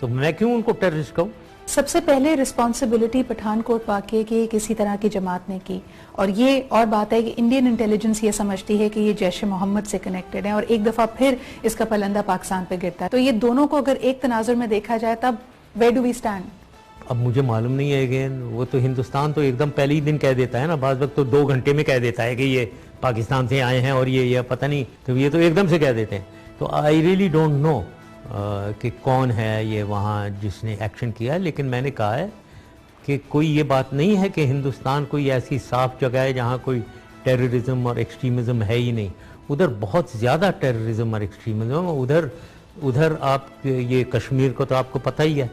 [SPEAKER 1] تو میں کیوں ان کو ٹیررسٹ کہوں؟
[SPEAKER 2] سب سے پہلے رسپانسبلٹی پٹھان کوٹ واقعے کی کسی طرح کی جماعت نے کی، اور یہ اور بات ہے کہ انڈین انٹیلیجنس یہ سمجھتی ہے کہ یہ جیش محمد سے کنیکٹڈ ہے، اور ایک دفعہ پھر اس کا پلندہ پاکستان پہ گرتا ہے. تو یہ دونوں کو اگر ایک تناظر میں دیکھا جائے تب ویئر ڈو وی اسٹینڈ؟
[SPEAKER 1] اب مجھے معلوم نہیں ہے اگین، وہ تو ہندوستان تو ایک دم پہلے ہی دن کہہ دیتا ہے نا، بعض وقت تو 2 گھنٹے میں کہہ دیتا ہے کہ یہ پاکستان سے آئے ہیں اور یہ پتہ نہیں، تو یہ تو ایک دم سے کہہ دیتے ہیں. تو آئی ریئلی ڈونٹ نو کہ کون ہے یہ وہاں جس نے ایکشن کیا ہے. لیکن میں نے کہا ہے کہ کوئی یہ بات نہیں ہے کہ ہندوستان کوئی ایسی صاف جگہ ہے جہاں کوئی ٹیررزم اور ایکسٹریمزم ہے ہی نہیں. ادھر بہت زیادہ ٹیررزم اور ایکسٹریمزم. ادھر آپ یہ کشمیر کو تو آپ کو پتہ ہی ہے،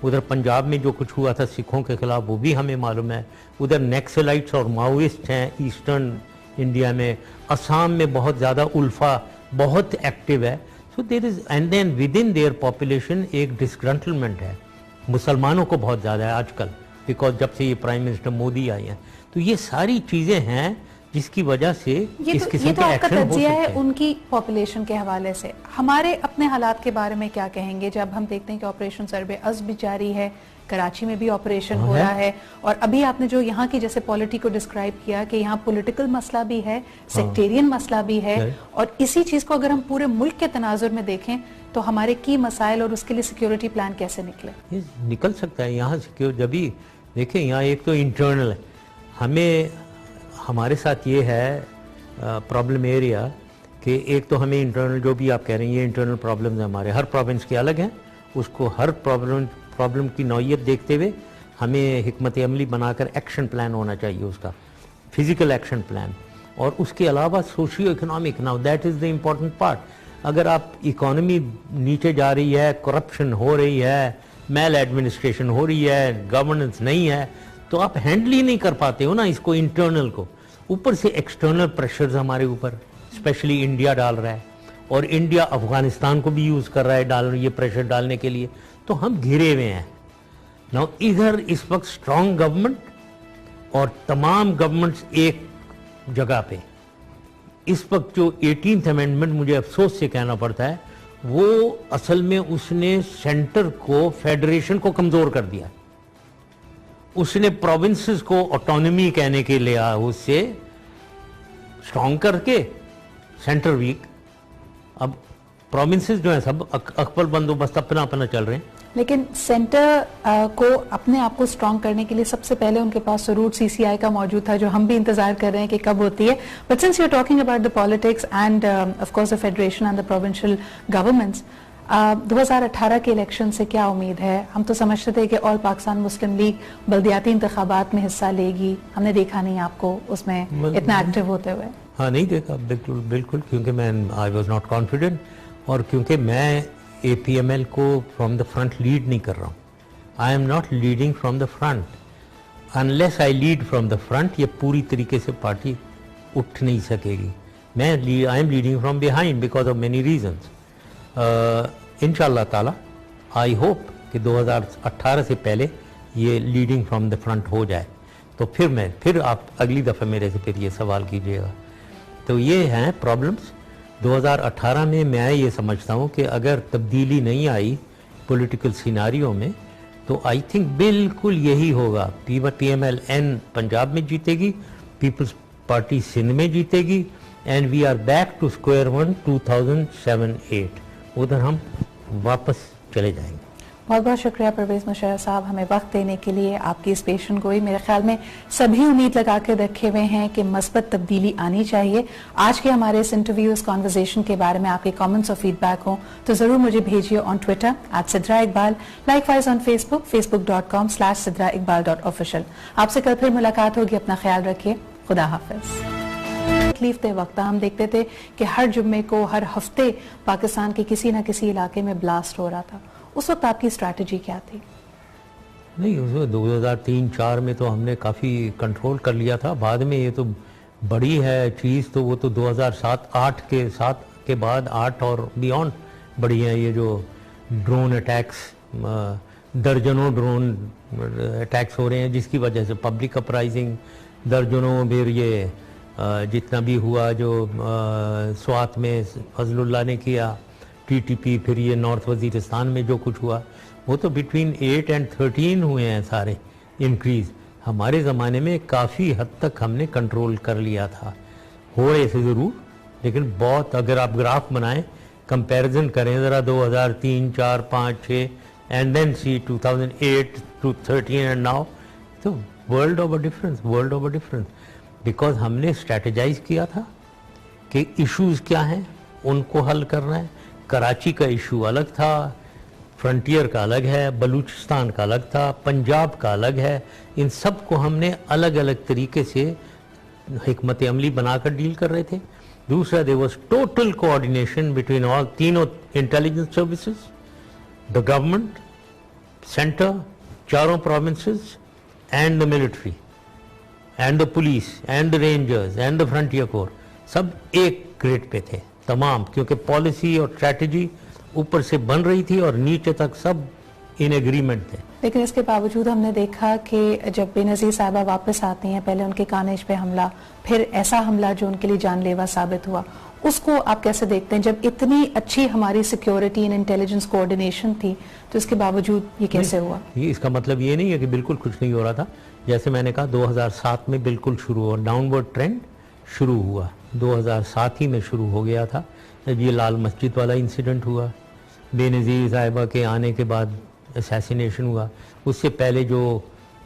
[SPEAKER 1] ادھر پنجاب میں جو کچھ ہوا تھا سکھوں کے خلاف وہ بھی ہمیں معلوم ہے. ادھر نیکسلائٹس اور ماؤسٹ ہیں ایسٹرن انڈیا میں. اسام میں بہت زیادہ الفا بہت ایکٹیو ہے. So there is and then within their population ایک ڈسگرنٹلمنٹ ہے. مسلمانوں کو بہت زیادہ ہے آج کل، بیکاز جب سے یہ پرائم منسٹر مودی آئے ہیں. تو یہ ساری چیزیں ہیں جس کی وجہ سے اس قسم کے ایکشن ہو سکتے ہیں.
[SPEAKER 2] یہ تو آپ کا تجزیہ ہے ان کی پاپولیشن کے حوالے سے. ہمارے اپنے حالات کے بارے میں کیا کہیں گے جب ہم دیکھتے ہیں کہ آپریشن سربے عزم بھی جاری ہے، کراچی میں بھی آپریشن ہو رہا ہے، اور ابھی آپ نے جو یہاں کی جیسے پالیٹی کو ڈسکرائب کیا کہ یہاں پولیٹیکل مسئلہ بھی ہے، سیکٹیرین مسئلہ بھی ہے، اور اسی چیز کو اگر ہم پورے ملک کے تناظر میں دیکھیں تو ہمارے کی مسائل اور اس کے لیے سیکیورٹی پلان کیسے نکلے؟
[SPEAKER 1] نکل سکتا ہے یہاں سے. جبھی دیکھیں یہاں ایک تو انٹرنل ہے، ہمارے ساتھ یہ ہے پرابلم ایریا کہ ایک تو ہمیں انٹرنل جو بھی آپ کہہ رہے ہیں یہ انٹرنل پرابلمز ہمارے ہر پروونس کے الگ ہیں. اس کو ہر پرابلم کی نوعیت دیکھتے ہوئے ہمیں حکمت عملی بنا کر ایکشن پلان ہونا چاہیے، اس کا فزیکل ایکشن پلان. اور اس کے علاوہ socio economic, now that is the important part. اگر آپ اکانومی نیچے جا رہی ہے، کرپشن ہو رہی ہے، میل ایڈمنسٹریشن ہو رہی ہے، گورننس نہیں ہے، تو آپ ہینڈل ہی نہیں کر پاتے ہو نا اس کو انٹرنل کو. اوپر سے ایکسٹرنل پریشرز ہمارے اوپر اسپیشلی انڈیا ڈال رہا ہے، اور انڈیا افغانستان کو بھی یوز کر رہا ہے یہ پریشر ڈالنے کے لیے. تو ہم گھرے ہوئے ہیں نا. ادھر اس وقت اسٹرانگ گورنمنٹ اور تمام گورنمنٹس ایک جگہ پہ. اس وقت جو 18th امینڈمنٹ مجھے افسوس سے کہنا پڑتا ہے، وہ اصل میں اس نے سینٹر کو، فیڈریشن کو کمزور کر دیا. اس نے پروونسز کو آٹونومی کہنے کے لیے اس سے اسٹرانگ کر کے سینٹر ویک. اب پروونسز جو ہیں سب اکبر بندوبست اپنا چل رہے ہیں.
[SPEAKER 2] لیکن سینٹر کو اپنے آپ کو اسٹرانگ کرنے کے لیے سب سے پہلے ان کے پاس روٹ CCI کا موجود تھا، جو ہم بھی انتظار کر رہے ہیں کہ کب ہوتی ہے. But since you are talking about the politics and of course the federation and the provincial governments, 2018 کے الیکشن سے کیا امید ہے؟ ہم تو سمجھتے تھے کہ آل پاکستان مسلم لیگ بلدیاتی انتخابات میں حصہ لے گی، ہم نے دیکھا نہیں آپ کو اس میں اتنا ایکٹیو ہوتے ہوئے.
[SPEAKER 1] ہاں نہیں دیکھا بالکل کیونکہ میں آئی واز ناٹ کانفیڈنٹ، اور کیونکہ میں APML کو فرام دا فرنٹ لیڈ نہیں کر رہا ہوں. I am not leading from the front. Unless I lead from the front یہ پوری طریقے سے پارٹی اٹھ نہیں سکے گی. میں I am leading from behind because of many reasons. انشاءاللہ تعالی آئی ہوپ کہ 2018 سے پہلے یہ لیڈنگ فرام دا فرنٹ ہو جائے، تو پھر آپ اگلی دفعہ میرے سے پھر یہ سوال کیجیے گا. تو یہ ہیں پرابلمس 2018 میں. میں یہ سمجھتا ہوں کہ اگر تبدیلی نہیں آئی پولیٹیکل سیناریو میں تو آئی تھنک بالکل یہی ہوگا. PMLN پنجاب میں جیتے گی, پیپلز پارٹی سندھ میں جیتے گی, and we are back to square one 2007-8. ادھر ہم واپس چلے جائیں گے.
[SPEAKER 2] بہت بہت شکریہ پرویز مشرف صاحب ہمیں وقت دینے کے لیے, آپ کی اس پیشن گوئی. میرے خیال میں سبھی امید لگا کے رکھے ہوئے ہیں کہ مثبت تبدیلی آنی چاہیے. آج کے ہمارے اس انٹرویو, اس کانورزیشن کے بارے میں آپ کے کامنٹس اور فیڈ بیک ہوں تو ضرور مجھے بھیجیے on Twitter @SidraIqbal, like wise on facebook.com/SidraIqbal.official. آپ سے کل پھر ملاقات ہوگی. اپنا خیال رکھیے. خدا حافظ. تکلیف وقت ہم دیکھتے تھے کہ ہر جمعے کو, ہر ہفتے پاکستان کے کسی نہ کسی علاقے میں بلاسٹ ہو رہا تھا. اس وقت آپ کی اسٹریٹجی کیا تھی؟
[SPEAKER 1] نہیں, اس میں 2003-04 میں تو ہم نے کافی کنٹرول کر لیا تھا. بعد میں یہ تو بڑی ہے چیز, تو وہ تو 2007-8 کے بعد 8 اور بیونڈ بڑی ہیں. یہ جو ڈرون اٹیکس, درجنوں ڈرون اٹیکس ہو رہے ہیں, جس کی وجہ سے پبلک اپرائزنگ درجنوں. پھر یہ جتنا بھی ہوا جو سوات میں فضل اللہ نے کیا, TTP, پھر یہ نارتھ وزیرستان میں جو کچھ ہوا, وہ تو بٹوین 8 and 13 ہوئے ہیں سارے انکریز. ہمارے زمانے میں کافی حد تک ہم نے کنٹرول کر لیا تھا. ہو رہے تھے ضرور, لیکن بہت. اگر آپ گراف بنائیں, کمپیریزن کریں ذرا 2003, 4, 5, 6 and then see 2008 to 13 and now, تو world of a difference. Because ہم نے اسٹریٹجائز کیا تھا کہ ایشوز کیا ہیں, ان کو حل کرنا ہے. کراچی کا ایشو الگ تھا, فرنٹیئر کا الگ ہے, بلوچستان کا الگ تھا, پنجاب کا الگ ہے. ان سب کو ہم نے الگ الگ طریقے سے حکمت عملی بنا کر ڈیل کر رہے تھے. دوسرا, there was total coordination between all تینوں intelligence services, the government, center, چاروں provinces and the military and the police and the rangers and the frontier corps, سب ایک گریڈ پہ تھے تمام, کیونکہ پالیسی اور اسٹریٹجی اوپر سے بن رہی تھی اور نیچے تک سب ان ایگریمنٹ تھے.
[SPEAKER 2] لیکن اس کے باوجود ہم نے دیکھا کہ جب بے نظیر صاحبہ واپس آتی ہیں, پہلے ان کے کانیج پہ حملہ, پھر ایسا حملہ جو ان کے لیے جان لیوا ثابت ہوا. اس کو آپ کیسے دیکھتے ہیں؟ جب اتنی اچھی ہماری سیکیورٹی اینڈ انٹیلیجنس کوآرڈینیشن تھی, تو اس کے باوجود یہ کیسے ہوا؟
[SPEAKER 1] یہ اس کا مطلب یہ نہیں ہے کہ بالکل کچھ نہیں ہو رہا تھا. جیسے میں نے کہا 2007 میں بالکل شروع ہوا, ڈاؤن ورڈ ٹرینڈ شروع ہوا 2007 ہی میں شروع ہو گیا تھا. جب یہ لال مسجد والا انسیڈنٹ ہوا, بے نظیر صاحبہ کے آنے کے بعد اسیسینیشن ہوا, اس سے پہلے جو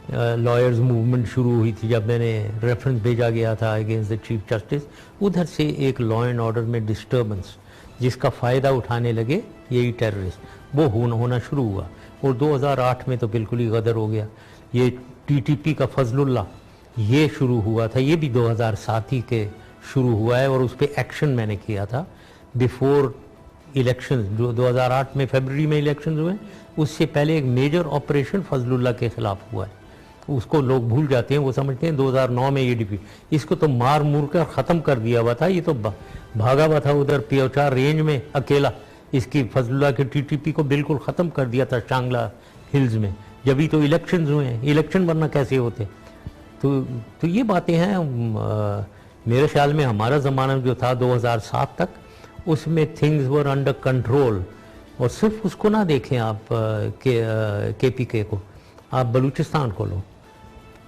[SPEAKER 1] لائرز موومنٹ شروع ہوئی تھی, جب میں نے ریفرنس بھیجا گیا تھا اگینسٹ دا چیف جسٹس, ادھر سے ایک لا اینڈ آرڈر میں ڈسٹربنس جس کا فائدہ اٹھانے لگے یہی ٹیررسٹ, وہ ہونا شروع ہوا. اور 2008 میں تو بالکل ہی غدر ہو گیا. یہ TTP کا فضل اللہ یہ شروع ہوا تھا, یہ بھی 2007 ہی کے شروع ہوا ہے, اور اس پہ ایکشن میں نے کیا تھا بیفور الیکشن. جو 2008 میں فیبرری میں الیکشن ہوئے, اس سے پہلے ایک میجر آپریشن فضل اللہ کے خلاف ہوا ہے. اس کو لوگ بھول جاتے ہیں, وہ سمجھتے ہیں 2009 میں یہ ڈیفیٹ, اس کو تو مار مور کر ختم کر دیا ہوا تھا. یہ تو بھاگا ہوا تھا ادھر پیوچار رینج میں اکیلا, اس کی فضل اللہ کے TTP کو بالکل ختم کر دیا تھا شانگلہ ہلز میں. جبھی تو الیکشنز ہوئے ہیں, الیکشن ورنہ کیسے ہوتے. تو یہ باتیں ہیں. میرے خیال میں ہمارا زمانہ جو تھا 2007 تک, اس میں تھنگز ور انڈر کنٹرول. اور صرف اس کو نہ دیکھیں آپ KPK کو, آپ بلوچستان کو لو,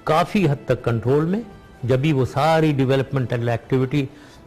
[SPEAKER 1] کافی حد تک کنٹرول میں. جبھی وہ ساری ڈیولپمنٹل ایکٹیویٹی,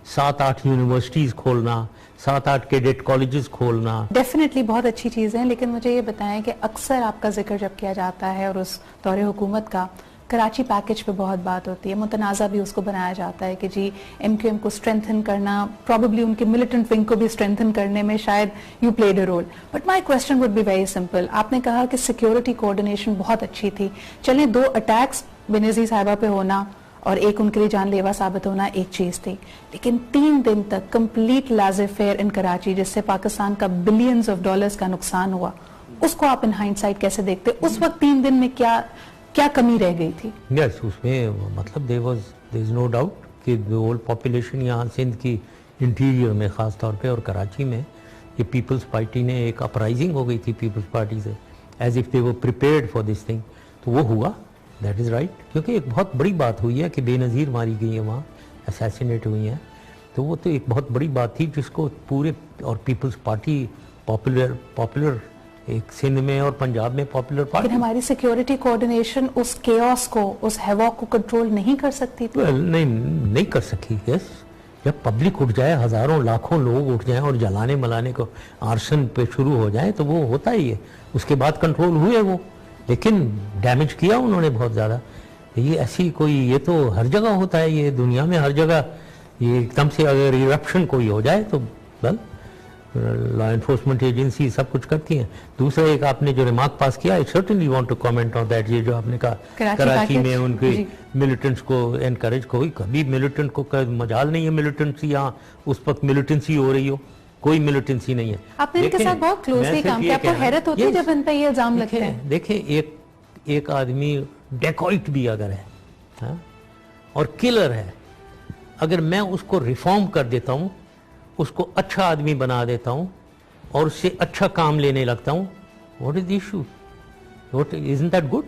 [SPEAKER 1] 7-8 یونیورسٹیز کھولنا, 7-8 کیڈٹ کالجز کھولنا,
[SPEAKER 2] ڈیفینیٹلی بہت اچھی چیز ہے. لیکن مجھے یہ بتائیں کہ اکثر آپ کا ذکر جب کیا جاتا ہے اور اس دور حکومت کا, کراچی پیکج پہ بہت بات ہوتی ہے, متنازع بھی اس کو بنایا جاتا ہے کہ جی MQM کو اسٹرینتھن کرنا, پروبیبلی ان کے ملیٹنٹ ونگ کو بھی اسٹرینتھن کرنے میں شاید you played a role. But my question would be very simple. آپ نے کہا کہ سیکیورٹی کوآرڈینیشن بہت اچھی تھی. چلیں 2 اٹیکس بے نظیر صاحبہ پہ ہونا اور ایک ان کے لیے جان لیوا ثابت ہونا ایک چیز تھی, لیکن 3 دن تک کمپلیٹ لازے فیئر ان کراچی, جس سے پاکستان کا بلینز آف ڈالرز کا نقصان ہوا, اس کو آپ ان ہائنڈ سائٹ کیسے دیکھتے؟ اس وقت 3 دن میں کیا کمی رہ گئی تھی؟
[SPEAKER 1] یس, اس میں مطلب there is no doubt کہ ہول پاپولیشن یہاں سندھ کی انٹیریئر میں خاص طور پہ اور کراچی میں, یہ پیپلز پارٹی نے ایک اپرائزنگ ہو گئی تھی پیپلز پارٹی سے, as if they were prepared for this thing. تو وہ ہوا, دیٹ از رائٹ, کیونکہ ایک بہت بڑی بات ہوئی ہے کہ بے نظیر ماری گئی ہے وہاں, اسیسینیٹ ہوئی ہیں. تو وہ تو ایک بہت بڑی بات تھی جس کو پورے, اور پیپلز پارٹی پاپولر ایک سندھ میں اور پنجاب میں پاپولر پارٹی.
[SPEAKER 2] لیکن ہماری سیکیورٹی کوآرڈینیشن اس کیوس کو, اس ہیواک کو کنٹرول نہیں کر سکتی تھی.
[SPEAKER 1] نہیں کر سکی. یس, جب پبلک اٹھ جائے, ہزاروں لاکھوں لوگ اٹھ جائیں اور جلانے ملانے کو آرسن پہ شروع ہو جائیں تو وہ ہوتا ہی ہے. اس کے بعد کنٹرول ہوئے وہ, لیکن ڈیمیج کیا انہوں نے بہت زیادہ. یہ ایسی کوئی, یہ تو ہر جگہ ہوتا ہے, یہ دنیا میں ہر جگہ یہ ایک دم سے اگر ایرپشن کوئی ہو جائے تو لا انفورسمنٹ ایجنسی سب کچھ کرتی ہیں. دوسرا ایک آپ نے جو ریمارک پاس کیا, I certainly want to comment on that. یہ جو آپ نے کہا کراچی میں ان کے ملیٹنٹس کو انکریج, کبھی ملیٹنٹ کو مجال نہیں ہے ملیٹنسی یہاں اس وقت ملیٹنسی ہو رہی ہو, کوئی ملیٹنسی نہیں ہے.
[SPEAKER 2] آپ نے ان کے ساتھ بہت کلوزلی کام کیا, آپ کو حیرت ہوتی ہے جب ان پہ یہ الزام لگتے ہیں.
[SPEAKER 1] دیکھیں ایک آدمی ڈیکوائٹ بھی اگر ہے اور کلر ہے, اگر میں اس کو ریفارم کر دیتا ہوں, اس کو اچھا آدمی بنا دیتا ہوں اور اس سے اچھا کام لینے لگتا ہوں, what is the issue? isn't that good?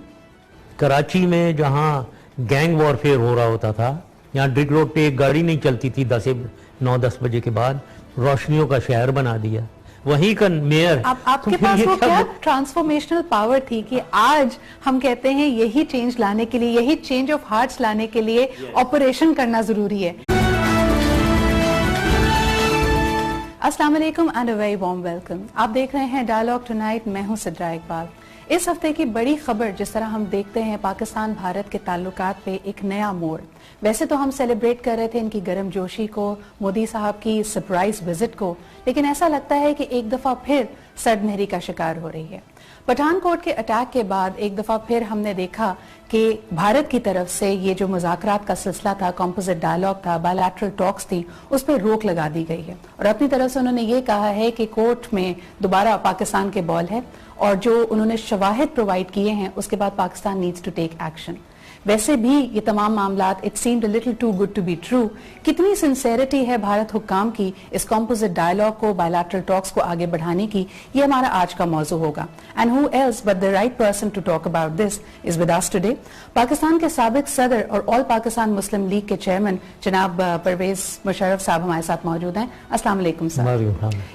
[SPEAKER 1] Karachi میں جہاں گینگ وارفیئر ہو رہا ہوتا تھا, یہاں ڈرگ روڈ پہ ایک گاڑی نہیں چلتی تھی 9-10 بجے کے بعد, روشنیوں کا شہر بنا دیا. وہیں کا میئر.
[SPEAKER 2] آپ کے پاس وہ کیا ٹرانسفارمیشنل پاور تھی کہ آج ہم کہتے ہیں یہی چینج لانے کے لیے, یہی چینج آف ہارٹس لانے کے لیے آپریشن کرنا ضروری ہے. السلام علیکم and a very warm welcome. آپ دیکھ رہے ہیں ڈائیلاگ ٹونائٹ, میں ہوں صدرا اقبال. اس ہفتے کی بڑی خبر جس طرح ہم دیکھتے ہیں پاکستان بھارت کے تعلقات پہ ایک نیا موڑ. ویسے تو ہم سیلیبریٹ کر رہے تھے ان کی گرم جوشی کو, مودی صاحب کی سرپرائز وزٹ کو, لیکن ایسا لگتا ہے کہ ایک دفعہ پھر سرد مہری کا شکار ہو رہی ہے. پٹھان کوٹ کے اٹیک کے بعد ایک دفعہ پھر ہم نے دیکھا کہ بھارت کی طرف سے یہ جو مذاکرات کا سلسلہ تھا, کمپوزٹ ڈائیلاگ تھا, بائیلیٹرل ٹاکس تھی, اس پہ روک لگا دی گئی ہے. اور اپنی طرف سے انہوں نے یہ کہا ہے کہ کورٹ میں دوبارہ پاکستان کے بال ہے, اور جو انہوں نے شواہد پرووائڈ کیے ہیں اس کے بعد Pakistan needs to take action. ویسے بھی یہ تمام معاملات it seemed a little too good to be true. کتنی سنسیئرٹی ہے بھارت حکام کی اس کمپوزٹ ڈائیلاگ کو, بائیلیٹرل ٹاکس کو آگے بڑھانے کی, یہ ہمارا آج کا موضوع ہوگا. And who else but the right person to talk about this is with us today. Pakistan کے سابق صدر اور آل پاکستان مسلم لیگ کے چیئرمین جناب پرویز مشرف صاحب ہمارے ساتھ موجود ہیں. السلام علیکم سر.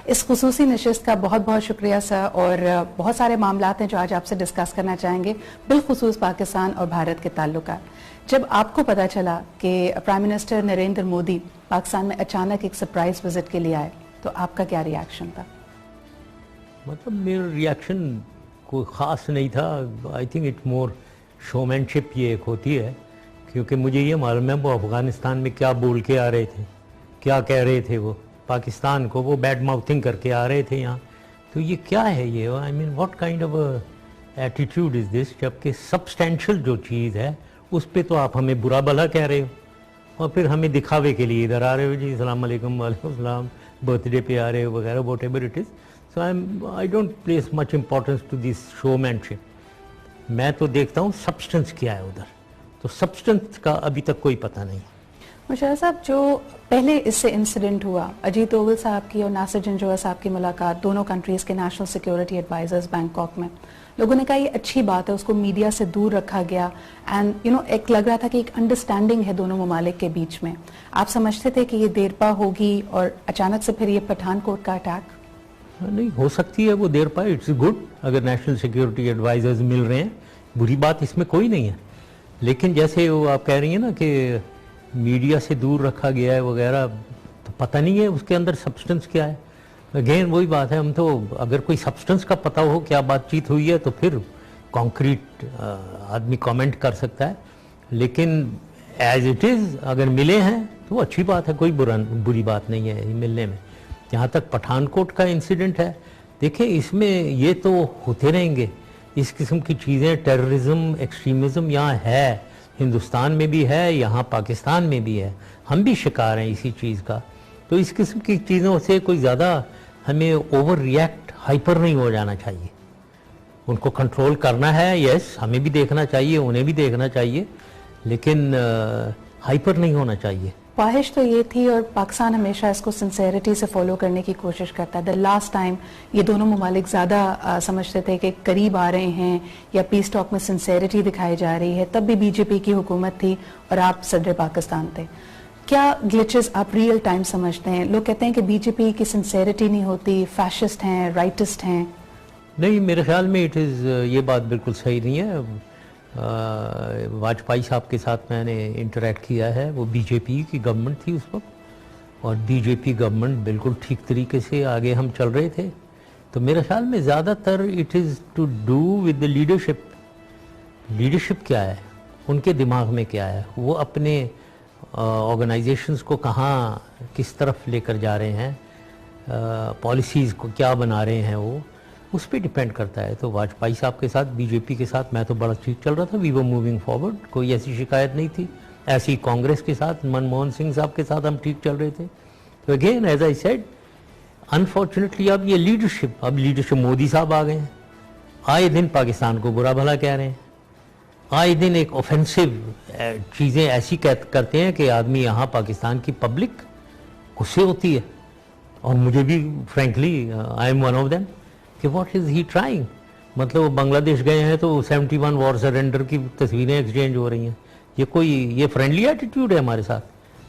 [SPEAKER 2] اس خصوصی نشست کا بہت بہت شکریہ سر, اور بہت سارے معاملات ہیں جو آج آپ سے ڈسکس کرنا چاہیں گے, بالخصوص پاکستان اور بھارت کے تعلقات. جب آپ کو پتا چلا کہ پرائم منسٹر نریندر مودی پاکستان میں اچانک ایک سرپرائز وزٹ کے لیے آئے, تو آپ کا کیا ری ایکشن تھا؟
[SPEAKER 1] مطلب میرا ری ایکشن کوئی خاص نہیں تھا. آئی تھنک اٹ مور شو مین شپ یہ ایک ہوتی ہے, کیونکہ مجھے یہ معلوم ہے وہ افغانستان میں کیا بول کے آ رہے تھے, کیا کہہ رہے تھے, وہ پاکستان کو وہ بیڈ ماؤتھنگ کر کے آ رہے تھے یہاں. تو یہ کیا ہے یہ, I mean what kind of attitude is this, جبکہ سبسٹینشل جو چیز ہے اس پہ تو آپ ہمیں برا بھلا کہہ رہے ہو, اور پھر ہمیں دکھاوے کے لیے ادھر آ رہے ہو, جی السلام علیکم, وعلیکم السلام, برتھ ڈے پہ آ رہے ہو وغیرہ, whatever it is. So I don't place much importance to this showmanship. میں تو دیکھتا ہوں سبسٹنس کیا ہے ادھر, تو سبسٹنس کا ابھی تک کوئی پتہ نہیں.
[SPEAKER 2] مشرف صاحب, جو پہلے اس سے انسیڈنٹ ہوا, اجیت دوول صاحب کی اور ناصر جنجوعہ صاحب کی ملاقات, دونوں کنٹریز کے نیشنل سیکیورٹی ایڈوائزرز بینکاک میں, لوگوں نے کہا یہ اچھی بات ہے, اس کو میڈیا سے دور رکھا گیا, اینڈ ایک لگ رہا تھا کہ ایک انڈرسٹینڈنگ ہے دونوں ممالک کے بیچ میں. آپ سمجھتے تھے کہ یہ دیرپا ہوگی اور اچانک سے پھر یہ پٹھان کوٹ کا اٹیک؟
[SPEAKER 1] نہیں ہو سکتی ہے وہ دیرپا, اٹس گڈ اگر نیشنل سیکیورٹی ایڈوائزرز مل رہے ہیں, بری بات اس میں کوئی نہیں ہے. لیکن جیسے وہ آپ کہہ رہی ہیں نا کہ میڈیا سے دور رکھا گیا ہے وغیرہ, تو پتہ نہیں ہے اس کے اندر سبسٹنس کیا ہے. اگین وہی بات ہے, ہم تو اگر کوئی سبسٹنس کا پتہ ہو کیا بات چیت ہوئی ہے تو پھر کانکریٹ آدمی کامنٹ کر سکتا ہے, لیکن ایز اٹ از اگر ملے ہیں تو اچھی بات ہے, کوئی بری بات نہیں ہے ملنے میں. جہاں تک پٹھان کوٹ کا انسیڈنٹ ہے, دیکھیں اس میں یہ تو ہوتے رہیں گے اس قسم کی چیزیں, ٹیررزم ایکسٹریمزم یہاں ہے, ہندوستان میں بھی ہے, یہاں پاکستان میں بھی ہے, ہم بھی شکار ہیں اسی چیز کا. تو اس قسم کی چیزوں سے کوئی زیادہ ہمیں اوور ریئیکٹ, ہائپر نہیں ہو جانا چاہیے. ان کو کنٹرول کرنا ہے, یس ہمیں بھی دیکھنا چاہیے, انہیں بھی دیکھنا چاہیے, لیکن ہائپر نہیں ہونا چاہیے.
[SPEAKER 2] خواہش تو یہ تھی, اور پاکستان ہمیشہ اس کو سنسیئرٹی سے فالو کرنے کی کوشش کرتا ہے. دا لاسٹ ٹائم یہ دونوں ممالک زیادہ سمجھتے تھے کہ قریب آ رہے ہیں یا پیس ٹاک میں سنسیئرٹی دکھائی جا رہی ہے, تب بھی بی جے پی کی حکومت تھی اور آپ صدر پاکستان تھے. کیا گلچز آپ ریئل ٹائم سمجھتے ہیں؟ لوگ کہتے ہیں کہ بی جے پی کی سنسیئرٹی نہیں ہوتی, فیشسٹ ہیں, رائٹسٹ ہیں.
[SPEAKER 1] نہیں، میرے خیال میں یہ بات بالکل صحیح نہیں ہے. واجپئی صاحب کے ساتھ میں نے انٹریکٹ کیا ہے. وہ بی جے پی کی گورنمنٹ تھی اس وقت, اور بی جے پی گورنمنٹ بالکل ٹھیک طریقے سے آگے ہم چل رہے تھے. تو میرے خیال میں زیادہ تر it is to do with the leadership. Leadership کیا ہے, ان کے دماغ میں کیا ہے, وہ اپنے آرگنائزیشنز کو کہاں کس طرف لے کر جا رہے ہیں, پالیسیز کو کیا بنا رہے ہیں, وہ اس پہ ڈیپینڈ کرتا ہے. تو واجپئی صاحب کے ساتھ بی جے پی کے ساتھ میں تو بڑا ٹھیک چل رہا تھا. وی ور موونگ فارورڈ, کوئی ایسی شکایت نہیں تھی. ایسی کانگریس کے ساتھ, منموہن سنگھ صاحب کے ساتھ ہم ٹھیک چل رہے تھے. تو again as I said, unfortunately اب یہ لیڈرشپ مودی صاحب آ گئے ہیں. آئے دن پاکستان کو برا بھلا کہہ رہے ہیں, آئے دن ایک اوفینسو چیزیں ایسی کرتے ہیں کہ آدمی یہاں پاکستان کی پبلک غصے ہوتی ہے. اور مجھے بھی frankly I am one of them کہ واٹ از ہی ٹرائنگ. مطلب وہ بنگلہ دیش گئے ہیں تو 71 وار سرنڈر کی تصویریں ایکسچینج ہو رہی ہیں. یہ فرینڈلی ایٹیٹیوڈ ہے ہمارے ساتھ؟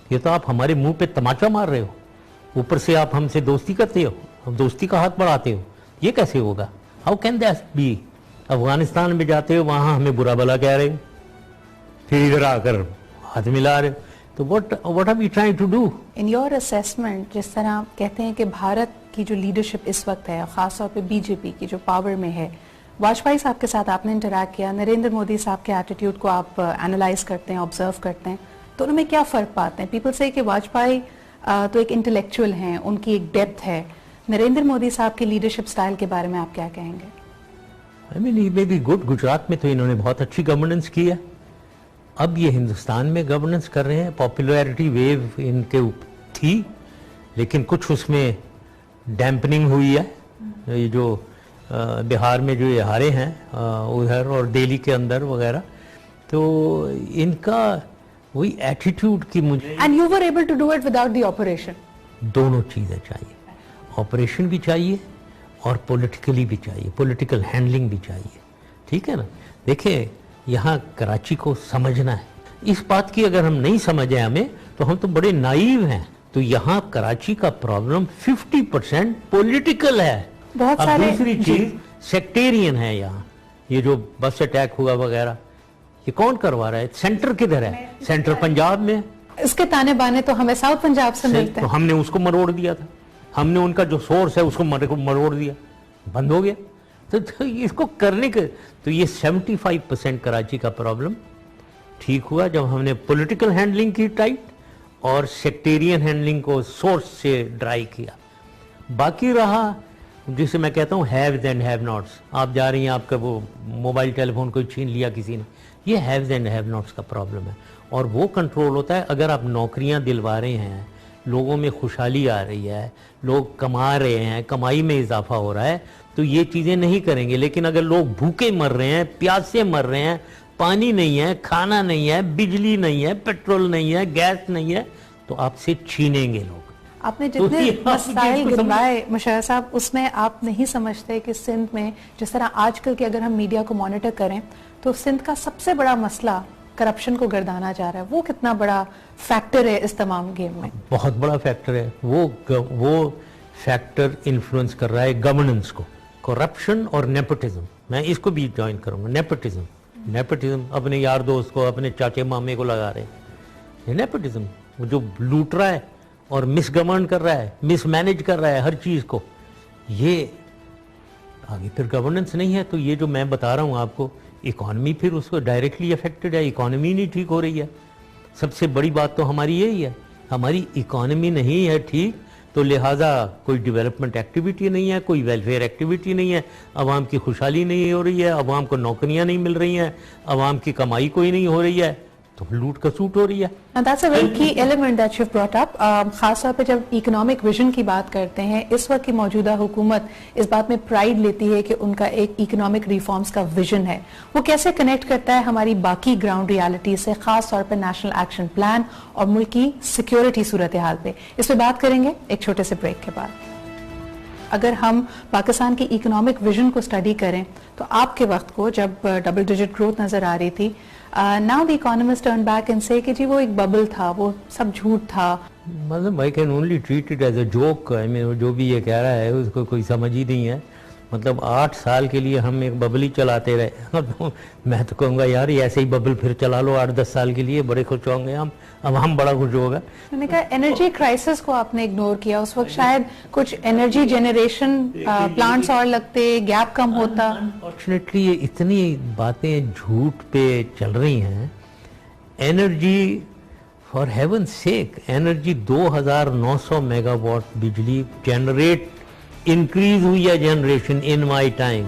[SPEAKER 1] یہ تو آپ ہمارے منہ پہ تماچا مار رہے ہو, اوپر سے آپ ہم سے دوستی کرتے ہو, دوستی کا ہاتھ بڑھاتے ہو. یہ کیسے ہوگا؟ How can that be? Afghanistan میں جاتے ہو, وہاں ہمیں برا بھلا کہہ رہے ہو, پھر ادھر آ کر ہاتھ ملا رہے ہو. تو what are we trying to do?
[SPEAKER 2] In your assessment, جس طرح کہتے ہیں کہ بھارت کی جو لیڈرشپ اس وقت ہے, خاص طور پہ بی جے پی کی جو پاور میں ہے, واجپئی صاحب کے ساتھ آپ نے انٹریکٹ کیا, نریندر مودی صاحب کے ایٹیٹیوڈ کو آپ انالائز کرتے ہیں, آبزرو کرتے ہیں, تو ان میں کیا فرق پاتے ہیں؟ پیپل سے کہ واجپئی تو ایک انٹلیکچوئل ہیں, ان کی ایک ڈیپتھ ہے. نریندر مودی صاحب کے لیڈرشپ سٹائل کے بارے میں آپ کیا کہیں گے؟
[SPEAKER 1] I mean, he may be good. Gujarat میں تو انہوں نے بہت اچھی گورننس کی ہے. اب یہ ہندوستان میں گورننس کر رہے ہیں. پاپولیرٹی ویو ان کے تھی, لیکن کچھ اس میں ڈیمپننگ ہوئی ہے. یہ جو بہار میں جو یہ ہارے ہیں ادھر, اور دہلی کے اندر وغیرہ, تو ان کا وہی ایٹیٹیوڈ کی مجھے.
[SPEAKER 2] And you were able to do it without the operation.
[SPEAKER 1] دونوں چیزیں چاہیے, آپریشن بھی چاہیے اور پولیٹیکلی بھی چاہیے, پولیٹیکل ہینڈلنگ بھی چاہیے. ٹھیک ہے نا؟ دیکھیں, یہاں کراچی کو سمجھنا ہے. اس بات کی اگر ہم نہیں سمجھیں ہمیں, تو ہم تو بڑے نائیو ہیں. تو یہاں کراچی کا پرابلم 50% پولیٹیکل ہے.
[SPEAKER 2] بہت
[SPEAKER 1] اب
[SPEAKER 2] سارے
[SPEAKER 1] دوسری چیز سیکٹیرین ہے. یہاں یہ جو بس اٹیک ہوا وغیرہ, یہ کون کروا رہا ہے؟ سینٹر کدھر ہے؟ سینٹر پنجاب میں.
[SPEAKER 2] اس کے تانے بانے تو ہمیں ساؤتھ پنجاب سے ملتے ہیں.
[SPEAKER 1] تو ہم نے اس کو مروڑ دیا تھا, ہم نے ان کا جو سورس ہے اس کو مروڑ دیا, بند ہو گیا. تو اس کو کرنے کے, تو یہ 75% کراچی کا پرابلم ٹھیک ہوا جب ہم نے پولیٹیکل ہینڈلنگ کی ٹائٹ, اور سیکٹیرین ہینڈلنگ کو سورس سے ڈرائی کیا. باقی رہا جسے میں کہتا ہوں ہیوز اینڈ ہیو ناٹس. آپ جا رہی ہیں, آپ کا وہ موبائل ٹیلی فون کو چھین لیا کسی نے, یہ ہیوز اینڈ ہیو ناٹس کا پرابلم ہے. اور وہ کنٹرول ہوتا ہے اگر آپ نوکریاں دلوا رہے ہیں, لوگوں میں خوشحالی آ رہی ہے, لوگ کما رہے ہیں, کمائی میں اضافہ ہو رہا ہے, تو یہ چیزیں نہیں کریں گے. لیکن اگر لوگ بھوکے مر رہے ہیں, پیاسے مر رہے ہیں, پانی نہیں ہے, کھانا نہیں ہے, بجلی نہیں ہے, پیٹرول نہیں ہے, گیس نہیں ہے, تو آپ سے چھینیں گے لوگ.
[SPEAKER 2] آپ نے جتنے مسائل گنوائے مشرف صاحب, اس میں آپ نہیں سمجھتے کہ سندھ میں جس طرح آج کل کے اگر ہم میڈیا کو مانیٹر کریں, تو سندھ کا سب سے بڑا مسئلہ کرپشن کو گردانا جا رہا ہے, وہ کتنا بڑا فیکٹر ہے اس تمام گیم میں؟
[SPEAKER 1] بہت بڑا فیکٹر ہے. وہ فیکٹر انفلوئنس کر رہا ہے گورننس کو. کرپشن اور نیپوٹزم, میں اس کو بھی جوائن کروں گا. نیپوٹزم اپنے یار دوست کو, اپنے چاچے مامے کو لگا رہے ہیں. نیپوٹزم جو لوٹ رہا ہے اور مس گورن کر رہا ہے, مس مینج کر رہا ہے ہر چیز کو, یہ آگے پھر گورننس نہیں ہے. تو یہ جو میں بتا رہا ہوں آپ کو, اکانومی پھر اس کو ڈائریکٹلی افیکٹڈ ہے. اکانومی نہیں ٹھیک ہو رہی ہے. سب سے بڑی بات تو ہماری یہی ہے, ہماری اکانومی نہیں ہے ٹھیک, تو لہٰذا کوئی ڈیولپمنٹ ایکٹیویٹی نہیں ہے, کوئی ویلفیئر ایکٹیویٹی نہیں ہے, عوام کی خوشحالی نہیں ہو رہی ہے, عوام کو نوکریاں نہیں مل رہی ہیں, عوام کی کمائی کوئی نہیں ہو رہی ہے, تو لوٹ کا سوٹ ہو رہی ہے.
[SPEAKER 2] That's a very key element that you've brought up. خاص طور پہ جب اکنامک ویژن کی بات کرتے ہیں, اس وقت کی موجودہ حکومت اس بات میں پرائیڈ لیتی ہے کہ ان کا ایک اکنامک ریفارمز کا ویژن ہے. وہ کیسے کنیکٹ کرتا ہے ہماری باقی گراؤنڈ ریالٹی سے, خاص طور پہ نیشنل ایکشن پلان اور ملک کی سیکیورٹی صورتحال پہ؟ اس پہ بات کریں گے ایک چھوٹے سے بریک کے بعد. اگر ہم پاکستان کی اکنامک ویژن کو اسٹڈی کریں, تو آپ کے وقت کو جب ڈبل ڈیجٹ گروتھ نظر آ رہی تھی, now the economists turn back and say کہ جی وہ ایک ببل تھا, وہ سب جھوٹ تھا.
[SPEAKER 1] مطلب I can only treat it as a joke. I mean, جو بھی یہ کہہ رہا ہے اس کو کوئی سمجھ ہی نہیں ہے. مطلب 8 سال کے لیے ہم ایک ببل ہی چلاتے رہے. میں تو کہوں گا یار یہ ایسے ہی ببل پھر چلا لو 8-10 سال کے لیے, بڑے خوش ہوں گے ہم, اب ہم بڑا خوش ہوگا.
[SPEAKER 2] میں نے کہا انرجی کرائسس کو آپ نے اگنور کیا, اس وقت شاید کچھ انرجی جنریشن پلانٹس اور لگتے, گیپ کم ہوتا.
[SPEAKER 1] انفارچونیٹلی یہ اتنی باتیں جھوٹ پہ چل رہی ہیں. Energy for heaven sake, energy 2900 megawatt بجلی جنریٹ انکریز ہوئی ہے generation in my time.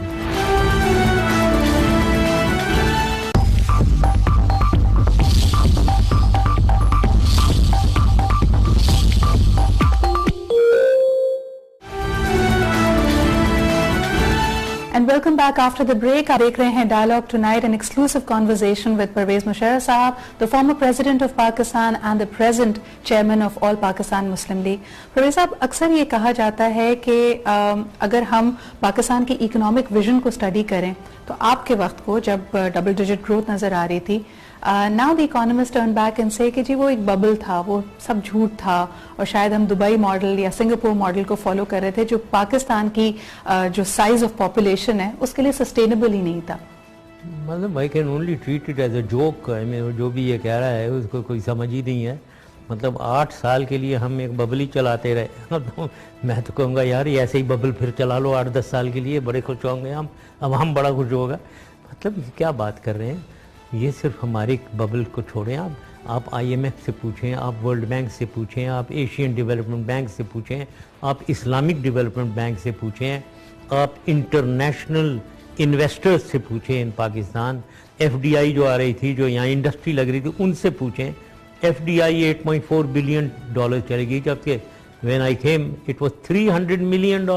[SPEAKER 2] And welcome back after the break. آپ دیکھ رہے ہیں Dialogue Tonight, an exclusive conversation with Parvez Musharraf Sahab, the former President of Pakistan and the present Chairman of All Pakistan Muslim League. Parvez صاحب, اکثر یہ کہا جاتا ہے کہ اگر ہم پاکستان کی اکنامک ویژن کو اسٹڈی کریں تو آپ کے وقت کو جب ڈبل ڈیجٹ گروتھ نظر آ رہی تھی, now the economists turn back and say کہ جی وہ ایک ببل تھا, وہ سب جھوٹ تھا, اور شاید ہم دبئی ماڈل یا سنگاپور ماڈل کو فالو کر رہے تھے جو پاکستان کی جو سائز آف پاپولیشن ہے اس کے لیے سسٹینیبل ہی نہیں تھا.
[SPEAKER 1] مطلب I can only treat it as a joke. جو بھی یہ کہہ رہا ہے اس کو کوئی سمجھ ہی نہیں ہے. مطلب 8 سال کے لیے ہم ایک ببل ہی چلاتے رہے. میں تو کہوں گا یار یہ ایسے ہی ببل پھر چلا لو 8-10 سال کے لیے, بڑے خوش ہوں گے ہم, اب ہم بڑا خوش ہوگا. مطلب کیا بات کر رہے ہیں, یہ صرف ہماری ببل کو چھوڑیں. آپ آئی ایم ایف سے پوچھیں, آپ ورلڈ بینک سے پوچھیں, آپ ایشین ڈیولپمنٹ بینک سے پوچھیں, آپ اسلامک ڈیولپمنٹ بینک سے پوچھیں, آپ انٹرنیشنل انویسٹرز سے پوچھیں ان پاکستان, ایف ڈی آئی جو آ رہی تھی, جو یہاں انڈسٹری لگ رہی تھی, ان سے پوچھیں. ایف ڈی آئی $8.4 بلین چلے گی, جبکہ when I came it was $300 million.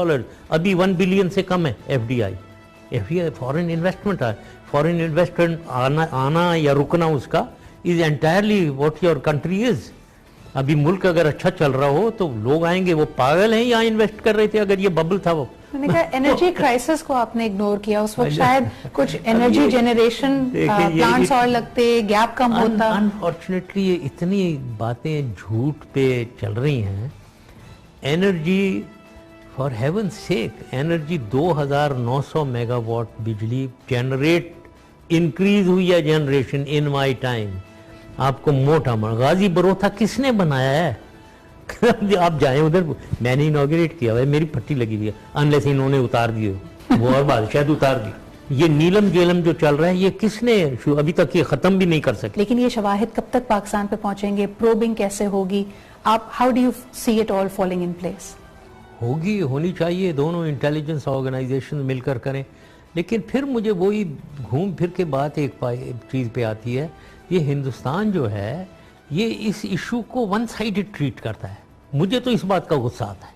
[SPEAKER 1] ابھی 1 بلین سے کم ہے F D I. F D I foreign investment ہے. فارن انویسٹمنٹ آنا یا رکنا اس کا is entirely what your country is. ابھی ملک اگر اچھا چل رہا ہو تو لوگ آئیں گے. وہ پاگل ہیں یہاں انویسٹ کر رہے تھے اگر یہ ببل تھا. وہ
[SPEAKER 2] میں نے کہا انرجی کرائسس کو آپ نے اگنور کیا, اس وقت شاید کچھ انرجی جنریشن پلانٹس اور لگتے, گیپ کم ہوتا.
[SPEAKER 1] انفارچونیٹلی یہ اتنی باتیں جھوٹ پہ چل رہی ہیں. Energy for heaven sake, energy 2900 megawatt بجلی جنریٹ انکریز ہوئی ہے جنریشن ان مائی ٹائم. آپ کو موٹا غازی بروتھا کس نے بنایا ہے؟ آپ جائیں ادھر, میں نے انوگریٹ کیا ہے, میری پٹی لگی ہوئی ہے, انلیس انہوں نے اتار دی ہو, وہ اور بات شاید اتار دی. یہ نیلم جیلم جو چل رہا ہے یہ کس نے ابھی تک یہ ختم بھی نہیں کر سکے.
[SPEAKER 2] لیکن یہ شواہد کب تک پاکستان پہ پہنچیں گے, پروبنگ کیسے ہوگی, آپ how do you see it all falling in place?
[SPEAKER 1] ہونی چاہیے, دونوں انٹیلیجنس آرگنائزیشن مل کر کریں. لیکن پھر مجھے وہی گھوم پھر کے بات ایک چیز پہ آتی ہے, یہ ہندوستان جو ہے یہ اس ایشو کو ون سائیڈڈ ٹریٹ کرتا ہے. مجھے تو اس بات کا غصہ آتا ہے.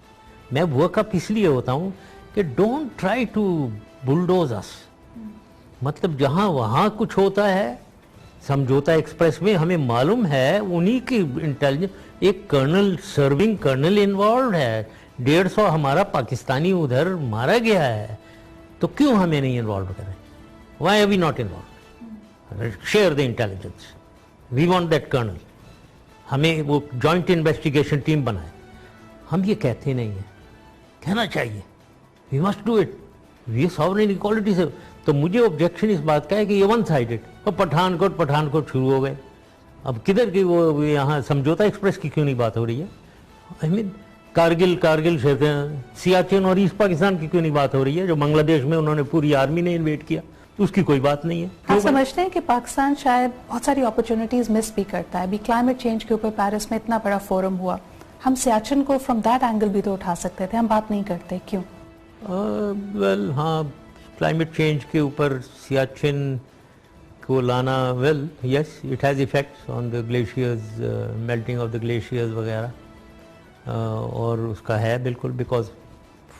[SPEAKER 1] میں ورک اپ اس لیے ہوتا ہوں کہ ڈونٹ ٹرائی ٹو بلڈوز اس. مطلب جہاں وہاں کچھ ہوتا ہے, سمجھوتا ایکسپریس میں ہمیں معلوم ہے انہی کی انٹیلیجنس, ایک کرنل سرونگ کرنل انوالوڈ ہے, 150 ہمارا پاکستانی ادھر مارا گیا ہے, تو کیوں ہمیں نہیں انوالو کریں؟ Why are we not involved? Share the intelligence, we want that colonel. ہمیں وہ جوائنٹ انویسٹیگیشن ٹیم بنائے. ہم یہ کہتے نہیں ہیں, کہنا چاہیے, وی مسٹ ڈو اٹ, یہ ساورین ایکوالٹی سے. تو مجھے آبجیکشن اس بات کا ہے کہ یہ ون سائیڈڈ, اور پٹھان کوٹ شروع ہو گئے. اب کدھر کی وہ یہاں سمجھوتا ایکسپریس کی کیوں نہیں بات ہو رہی ہے؟ آئی مین کارگل سیاچن اور ایسٹ پاکستان کی کیوں نہیں بات ہو رہی ہے, جو بنگلہ دیش میں انہوں نے پوری آرمی نے انویٹ کیا, تو اس کی کوئی بات نہیں ہے.
[SPEAKER 2] آپ سمجھتے ہیں کہ پاکستان شاید بہت ساری اپرچونٹیز مس بھی کرتا ہے؟ ابھی کلائمیٹ چینج کے اوپر پیرس میں اتنا بڑا فورم ہوا, ہم سیاچن کو فرام دیٹ اینگل بھی تو اٹھا سکتے تھے, ہم بات نہیں کرتے کیوں؟
[SPEAKER 1] ویل ہاں, کلائمیٹ چینج کے اوپر سیاچن کو لانا, well yes it has effects on the glaciers, melting of the glaciers وغیرہ, اور اس کا ہے بالکل, بیکاز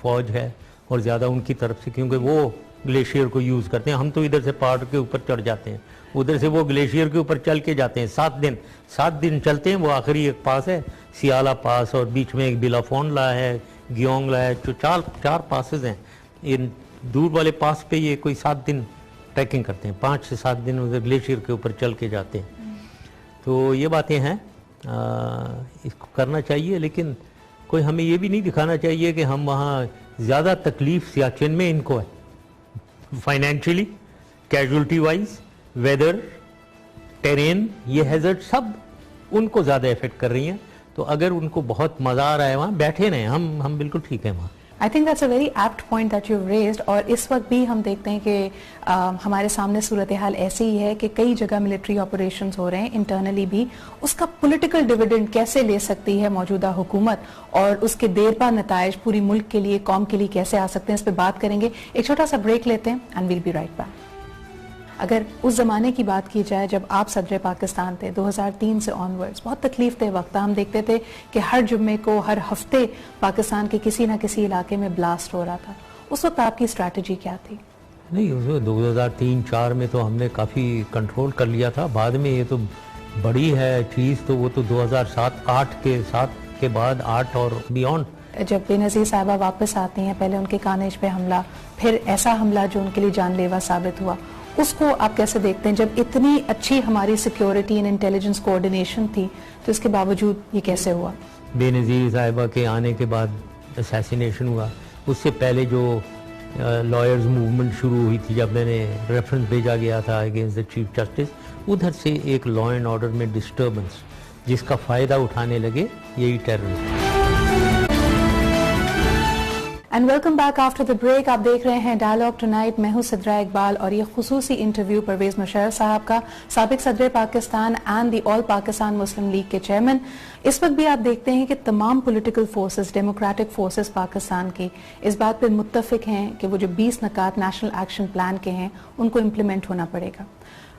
[SPEAKER 1] فوج ہے اور زیادہ ان کی طرف سے, کیونکہ وہ گلیشیئر کو یوز کرتے ہیں. ہم تو ادھر سے پہاڑ کے اوپر چڑھ جاتے ہیں, ادھر سے وہ گلیشیئر کے اوپر چل کے جاتے ہیں. 7 دن چلتے ہیں. وہ آخری ایک پاس ہے سیالہ پاس, اور بیچ میں ایک بلافون لا ہے, گیونگ لا ہے, جو 4 پاسز ہیں. ان دور والے پاس پہ یہ کوئی 7 دن ٹریکنگ کرتے ہیں, 5 سے 7 دن ادھر گلیشیئر کے اوپر چل کے جاتے ہیں. تو یہ باتیں ہیں, اس کو کرنا چاہیے. لیکن کوئی ہمیں یہ بھی نہیں دکھانا چاہیے کہ ہم وہاں زیادہ تکلیف سیاچن میں ان کو ہے، financially, casualty wise, weather, terrain, یہ ہیزرڈ سب ان کو زیادہ افیکٹ کر رہی ہیں. تو اگر ان کو بہت مزہ آ رہا ہے وہاں بیٹھے رہیں، ہم بالکل ٹھیک ہیں وہاں.
[SPEAKER 2] I think that's a very apt point that you've raised. اور اس وقت بھی ہم دیکھتے ہیں کہ ہمارے سامنے صورتحال ایسی ہی ہے کہ کئی جگہ ملٹری آپریشنز ہو رہے ہیں انٹرنلی بھی. اس کا پولیٹیکل ڈویڈنڈ کیسے لے سکتی ہے موجودہ حکومت اور اس کے دیر پا نتائج پوری ملک کے لیے، قوم کے لیے کیسے آ سکتے ہیں، اس پہ بات کریں گے. ایک چھوٹا سا بریک لیتے ہیں and we'll be right back. اگر اس زمانے کی بات کی جائے جب آپ صدر پاکستان تھے 2003 سے آنورڈز، بہت تکلیف دہ وقت تھا. ہم دیکھتے تھے کہ ہر جمعے کو، ہر ہفتے پاکستان کے کسی نہ کسی علاقے میں بلاسٹ ہو رہا تھا. اس وقت آپ کی اسٹریٹجی کیا تھی؟
[SPEAKER 1] نہیں، اس میں 2003-04 میں تو ہم نے کافی کنٹرول کر لیا تھا. بعد میں یہ تو بڑی ہے چیز، تو وہ تو 2007-8 کے بعد 8 اور بیونڈ.
[SPEAKER 2] جب بے نظیر صاحبہ واپس آتی ہیں، پہلے ان کے کانیج پہ حملہ، پھر ایسا حملہ جو ان کے لیے جان لیوا ثابت ہوا، اس کو آپ کیسے دیکھتے ہیں؟ جب اتنی اچھی ہماری سیکیورٹی اینڈ انٹیلیجنس کوآرڈینیشن تھی تو اس کے باوجود یہ کیسے ہوا؟
[SPEAKER 1] بے نظیر صاحبہ کے آنے کے بعد اسیسینیشن ہوا. اس سے پہلے جو لائرز موومنٹ شروع ہوئی تھی، جب میں نے ریفرنس بھیجا گیا تھا اگینسٹ دا چیف جسٹس، ادھر سے ایک لا اینڈ آرڈر میں ڈسٹربنس جس کا فائدہ اٹھانے لگے یہی terrorist.
[SPEAKER 2] And welcome back after the break. آپ دیکھ رہے ہیں ڈائلاگ ٹونائٹ. میں ہوں صدرہ اقبال اور یہ خصوصی انٹرویو پرویز مشرف صاحب کا، سابق صدر Pakistan and the all Pakistan Muslim league کے چیئرمین. اس وقت بھی آپ دیکھتے ہیں کہ تمام political forces, democratic forces Pakistan کی اس بات پہ متفق ہیں کہ وہ جو 20 نکات نیشنل ایکشن پلان کے ہیں ان کو امپلیمنٹ ہونا پڑے گا.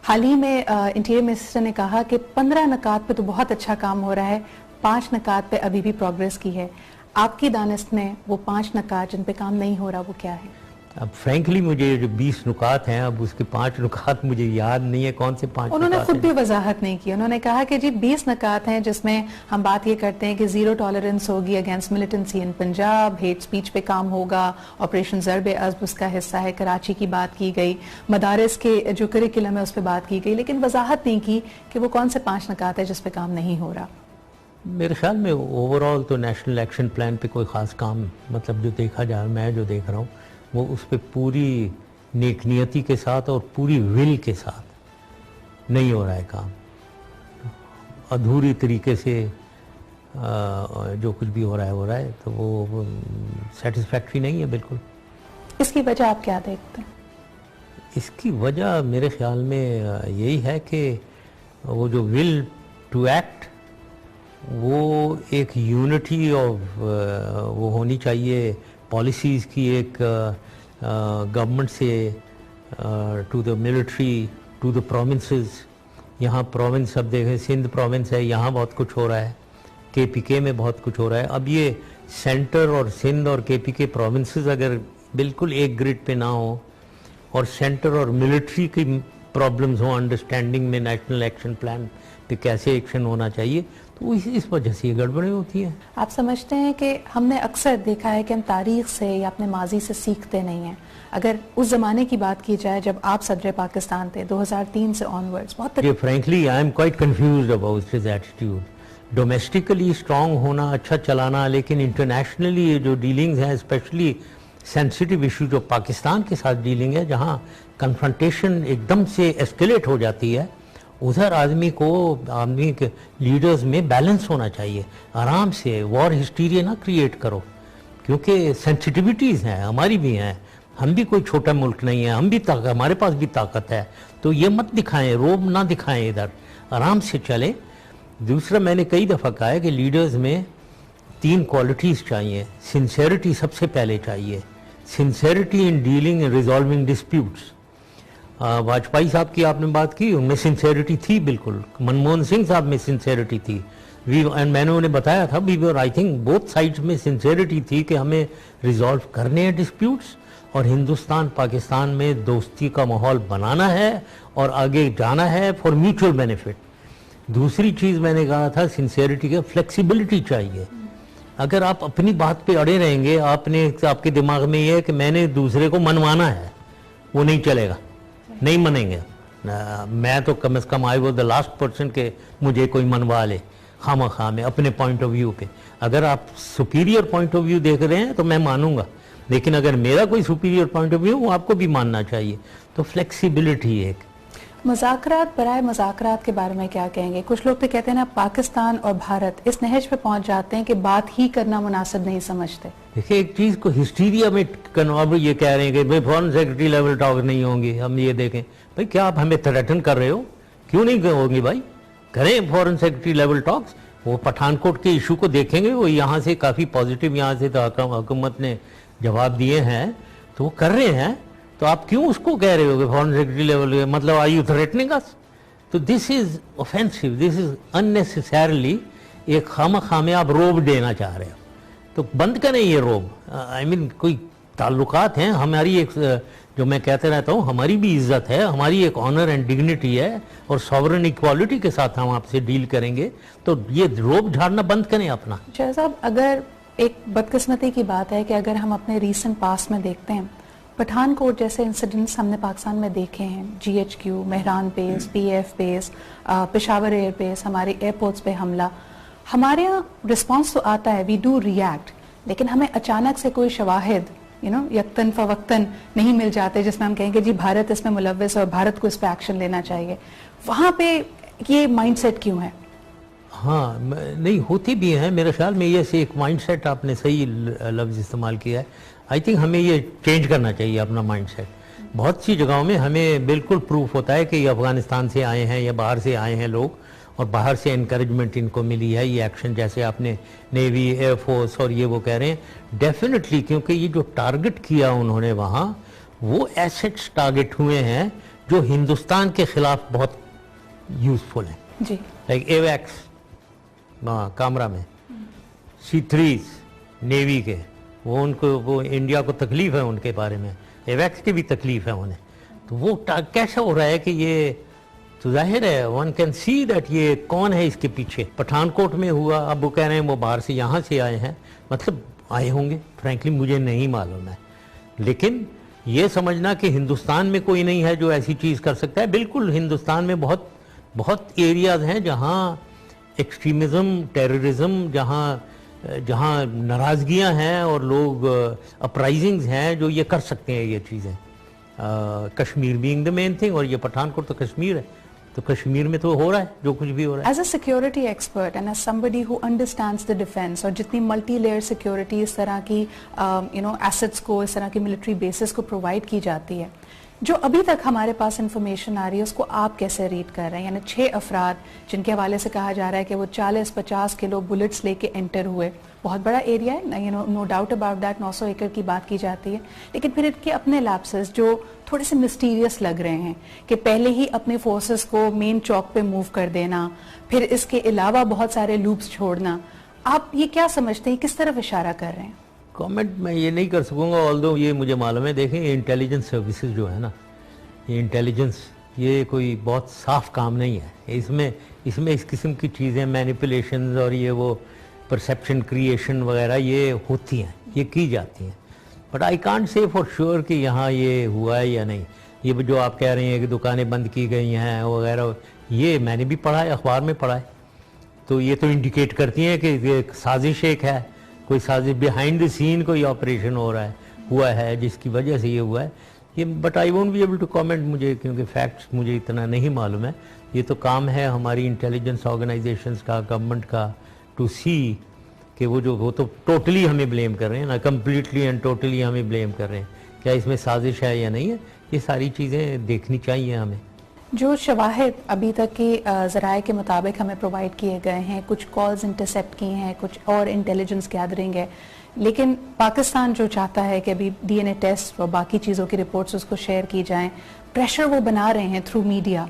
[SPEAKER 2] حال ہی میں انٹیریئر منسٹر نے کہا کہ 15 نکات پہ تو بہت اچھا کام ہو رہا ہے، 5 نکات پہ ابھی بھی پروگریس کی ہے. آپ کی دانست میں وہ 5 نکات جن پہ کام نہیں ہو رہا وہ کیا ہے؟
[SPEAKER 1] اب فرینکلی مجھے جو 20 نکات ہیں، اب اس کے 5 نکات مجھے یاد نہیں ہے کون سے 5
[SPEAKER 2] انہوں نے خود بھی وضاحت نہیں کی. انہوں نے کہا کہ جی 20 نکات ہیں جس میں ہم بات یہ کرتے ہیں کہ زیرو ٹالرنس ہوگی اگینسٹ ملیٹنسی ان پنجاب، ہیٹ سپیچ پہ کام ہوگا، آپریشن ضرب عزب اس کا حصہ ہے، کراچی کی بات کی گئی، مدارس کے جو کریکولم ہے اس پہ بات کی گئی، لیکن وضاحت نہیں کی کہ وہ کون سے 5 نکات ہیں جس پہ کام نہیں ہو رہا.
[SPEAKER 1] میرے خیال میں اوور آل تو نیشنل ایکشن پلان پہ کوئی خاص کام، مطلب جو دیکھا جائے، میں جو دیکھ رہا ہوں وہ اس پہ پوری نیک نیتی کے ساتھ اور پوری ول کے ساتھ نہیں ہو رہا ہے کام. ادھوری طریقے سے جو کچھ بھی ہو رہا ہے تو وہ سیٹسفیکٹری نہیں ہے بالکل.
[SPEAKER 2] اس کی وجہ آپ کیا دیکھتے ہیں؟
[SPEAKER 1] اس کی وجہ میرے خیال میں یہی ہے کہ وہ جو ول ٹو ایکٹ، وہ ایک یونٹی آف وہ ہونی چاہیے پالیسیز کی، ایک گورنمنٹ سے to the military to the provinces. یہاں پروونس اب دیکھیں سندھ پروونس ہے، یہاں بہت کچھ ہو رہا ہے، کے پی کے میں بہت کچھ ہو رہا ہے. اب یہ سینٹر اور سندھ اور کے پی کے پروونسز اگر بالکل ایک گریڈ پہ نہ ہوں اور سینٹر اور ملٹری کی پرابلمز ہوں انڈرسٹینڈنگ میں نیشنل ایکشن پلان پہ کیسے ایکشن ہونا چاہیے، تو اس وجہ سے یہ گڑبڑیں ہوتی ہیں.
[SPEAKER 2] آپ سمجھتے ہیں کہ ہم نے اکثر دیکھا ہے کہ ہم تاریخ سے یا اپنے ماضی سے سیکھتے نہیں ہیں؟ اگر اس زمانے کی بات کی جائے جب آپ صدر پاکستان تھے 2003 سے آنورڈز، بہت
[SPEAKER 1] frankly I am quite confused about his attitude. Domestically strong ہونا، اچھا چلانا، لیکن انٹرنیشنلی یہ جو ڈیلنگز ہیں، اسپیشلی سینسٹیو ایشو جو پاکستان کے ساتھ ڈیلنگ ہے، جہاں کنفرنٹیشن ایک دم سے ایسکیلیٹ ہو جاتی ہے، ادھر آدمی کے لیڈرز میں بیلنس ہونا چاہیے. آرام سے وار ہسٹیریا نہ کریٹ کرو، کیونکہ سینسٹیوٹیز ہیں، ہماری بھی ہیں، ہم بھی کوئی چھوٹا ملک نہیں ہے، ہم بھی ہمارے پاس بھی طاقت ہے. تو یہ مت دکھائیں، روب نہ دکھائیں، ادھر آرام سے چلیں. دوسرا میں نے کئی دفعہ کہا ہے کہ لیڈرز میں 3 کوالٹیز چاہیے. سنسیئرٹی سب سے پہلے چاہیے، sincerity in dealing and resolving disputes. Vajpayee صاحب کی آپ نے بات کی، ان میں سنسیئرٹی تھی بالکل. منموہن سنگھ صاحب میں سنسیئرٹی تھی. میں نے انہیں بتایا تھا آئی تھنک بوتھ سائڈز میں سنسیئرٹی تھی کہ ہمیں ریزالو کرنے ہیں ڈسپیوٹس، اور ہندوستان پاکستان میں دوستی کا ماحول بنانا ہے اور آگے جانا ہے فار میوچل بینیفٹ. دوسری چیز میں نے کہا تھا سنسیئرٹی کا فلیکسیبلٹی چاہیے. اگر آپ اپنی بات پہ اڑے رہیں گے، آپ کے دماغ میں یہ ہے کہ میں نے دوسرے کو منوانا ہے، وہ نہیں چلے گا، نہیں منیں گے. میں تو کم از کم I was the last person کہ مجھے کوئی منوا لے. خواہ خواہ میں اپنے پوائنٹ آف ویو پہ. اگر آپ سپیریئر پوائنٹ آف ویو دیکھ رہے ہیں تو میں مانوں گا, لیکن اگر میرا کوئی سپیریئر پوائنٹ آف ویو وہ آپ کو بھی ماننا چاہیے. تو فلیکسیبلٹی ایک.
[SPEAKER 2] مذاکرات برائے مذاکرات کے بارے میں کیا کہیں گے؟ کچھ لوگ تو کہتے ہیں نا پاکستان اور بھارت اس نہج پہ پہنچ جاتے ہیں کہ بات ہی کرنا مناسب نہیں سمجھتے.
[SPEAKER 1] دیکھیں ایک چیز کو ہسٹیریا میں یہ کہہ رہے ہیں کہ بھائی فارن سیکرٹری لیول ٹاک نہیں ہوں گے. ہم یہ دیکھیں بھائی کیا آپ ہمیں تھریٹن کر رہے ہو؟ کیوں نہیں ہوں گے بھائی؟ کریں فارن سیکرٹری لیول ٹاکس. وہ پٹھان کوٹ کے ایشو کو دیکھیں گے, وہ یہاں سے کافی پازیٹیو یہاں سے حکومت نے جواب دیے ہیں تو وہ کر رہے ہیں. تو آپ کیوں اس کو کہہ رہے ہو کہ فارن سیکرٹری لیول, مطلب آر یو تھریٹننگ اس؟ تو دس از اوفینسو, دس از اننیسیسریلی ایک خواہ میں آپ روب دینا چاہ رہے ہو. تو بند کریں یہ روب. آئی مین کوئی تعلقات ہیں ہماری, ایک جو میں کہتے رہتا ہوں ہماری بھی عزت ہے, ہماری ایک آنر اینڈ ڈگنیٹی ہے, اور سوورن ایکوالٹی کے ساتھ ہم آپ سے ڈیل کریں گے. تو یہ روب جھاڑنا بند کریں اپنا.
[SPEAKER 2] شاہ صاحب اگر ایک بدقسمتی کی بات ہے کہ اگر ہم اپنے ریسنٹ پاس میں دیکھتے ہیں, پٹھان کوٹ جیسے انسیڈنٹس ہم نے پاکستان میں دیکھے ہیں, G H Q, Mehran base, P F base, Peshawar air base, ہمارے ایئرپورٹس پہ حملہ, ہمارے یہاں رسپانس تو آتا ہے, وی ڈو ریئیکٹ, لیکن ہمیں اچانک سے کوئی شواہد یکتن فوقتاً نہیں مل جاتے جس میں ہم کہیں گے جی بھارت اس میں ملوث ہے اور بھارت کو اس پہ ایکشن لینا چاہیے. وہاں پہ یہ مائنڈ سیٹ کیوں ہے؟
[SPEAKER 1] ہاں نہیں ہوتی بھی ہیں میرے خیال میں. یہ ایک مائنڈ سیٹ آپ نے صحیح لفظ استعمال کیا ہے. آئی تھنک ہمیں یہ چینج کرنا چاہیے اپنا مائنڈ سیٹ. بہت سی جگہوں میں ہمیں بالکل پروف ہوتا ہے کہ یہ افغانستان سے آئے ہیں یا باہر سے آئے ہیں لوگ, اور باہر سے انکریجمنٹ ان کو ملی ہے. یہ ایکشن جیسے آپ نے نیوی, ایئر فورس اور یہ وہ کہہ رہے ہیں ڈیفینیٹلی, کیونکہ یہ جو ٹارگٹ کیا انہوں نے وہاں, وہ ایسٹس ٹارگٹ ہوئے ہیں جو ہندوستان کے خلاف بہت یوزفل ہیں.
[SPEAKER 2] جی
[SPEAKER 1] لائک ایویکس کامرا میں, C3s نیوی کے, وہ ان کو وہ انڈیا کو تکلیف ہے ان کے بارے میں, ایویکس کی بھی تکلیف ہے انہیں. تو وہ کیسا ہو رہا ہے کہ یہ تو ظاہر ہے ون کین سی دیٹ یہ کون ہے اس کے پیچھے. پٹھان کوٹ میں ہوا, اب وہ کہہ رہے ہیں وہ باہر سے یہاں سے آئے ہیں, مطلب آئے ہوں گے, فرینکلی مجھے نہیں معلوم ہے. لیکن یہ سمجھنا کہ ہندوستان میں کوئی نہیں ہے جو ایسی چیز کر سکتا ہے, بالکل ہندوستان میں بہت ایریاز ہیں جہاں ایکسٹریمزم, ٹیررزم, جہاں ناراضگیاں ہیں اور لوگ اپرائزنگز ہیں جو یہ کر سکتے ہیں یہ چیزیں. Kashmir being the main thing, اور یہ پٹھان کوٹ تو کشمیر ہے, تو کشمیر میں تو ہو رہا ہے جو کچھ بھی ہو رہا ہے.
[SPEAKER 2] As a security expert and as somebody who understands the defense, اور جتنی ملٹی لیئر سیکورٹی اس طرح کی ایسٹس کو, اس طرح کی ملٹری بیسز کو پرووائڈ کی جاتی ہے, جو ابھی تک ہمارے پاس انفارمیشن آ رہی ہے اس کو آپ کیسے ریڈ کر رہے ہیں؟ یعنی 6 افراد جن کے حوالے سے کہا جا رہا ہے کہ وہ 40-50 کلو بلٹس لے کے انٹر ہوئے, بہت بڑا ایریا ہے, نو ڈاؤٹ اباؤٹ دیٹ, 900 ایکڑ کی بات کی جاتی ہے, لیکن پھر ان کے اپنے لیپسز جو تھوڑے سے مسٹیریس لگ رہے ہیں کہ پہلے ہی اپنے فورسز کو مین چوک پہ موو کر دینا, پھر اس کے علاوہ بہت سارے لوپس چھوڑنا. آپ یہ کیا سمجھتے ہیں, کس طرف اشارہ کر رہے ہیں؟
[SPEAKER 1] کامنٹ میں یہ نہیں کر سکوں گا, آلدو یہ مجھے معلوم ہے. دیکھیں یہ انٹیلیجنس سروسز جو ہے نا, یہ انٹیلیجنس یہ کوئی بہت صاف کام نہیں ہے. اس میں اس قسم کی چیزیں, مینیپولیشنز اور یہ وہ پرسیپشن کریشن وغیرہ یہ ہوتی ہیں, یہ کی جاتی ہیں. But I can't say for sure کہ یہاں یہ ہوا ہے یا نہیں. یہ جو آپ کہہ رہے ہیں کہ دکانیں بند کی گئی ہیں وغیرہ, یہ میں نے بھی پڑھا ہے, اخبار میں پڑھا ہے. تو یہ تو انڈیکیٹ کرتی ہیں کہ ایک سازش ایک ہے, کوئی سازش بیہائنڈ دی سین کوئی آپریشن ہوا ہے جس کی وجہ سے یہ ہوا ہے. یہ but I won't be able to comment, مجھے کیونکہ فیکٹس مجھے اتنا نہیں معلوم ہے. یہ تو کام ہے ہماری انٹیلیجنس آرگنائزیشنز کا, گورنمنٹ کا, ٹو سی کہ وہ تو ٹوٹلی ہمیں بلیم کر رہے ہیں نا, کمپلیٹلی اینڈ ٹوٹلی ہمیں بلیم کر رہے ہیں, کیا اس میں سازش ہے یا نہیں ہے. یہ ساری چیزیں دیکھنی چاہیے ہمیں.
[SPEAKER 2] جو شواہد ابھی تک کی ذرائع کے مطابق ہمیں پرووائڈ کیے گئے ہیں, کچھ کالز انٹرسیپٹ کی ہیں, کچھ اور انٹیلیجنس گیدرنگ ہے, لیکن پاکستان جو چاہتا ہے کہ ابھی ڈی این اے ٹیسٹ اور باقی چیزوں کی رپورٹس اس کو شیئر کی جائیں, پریشر وہ بنا رہے ہیں تھرو میڈیا,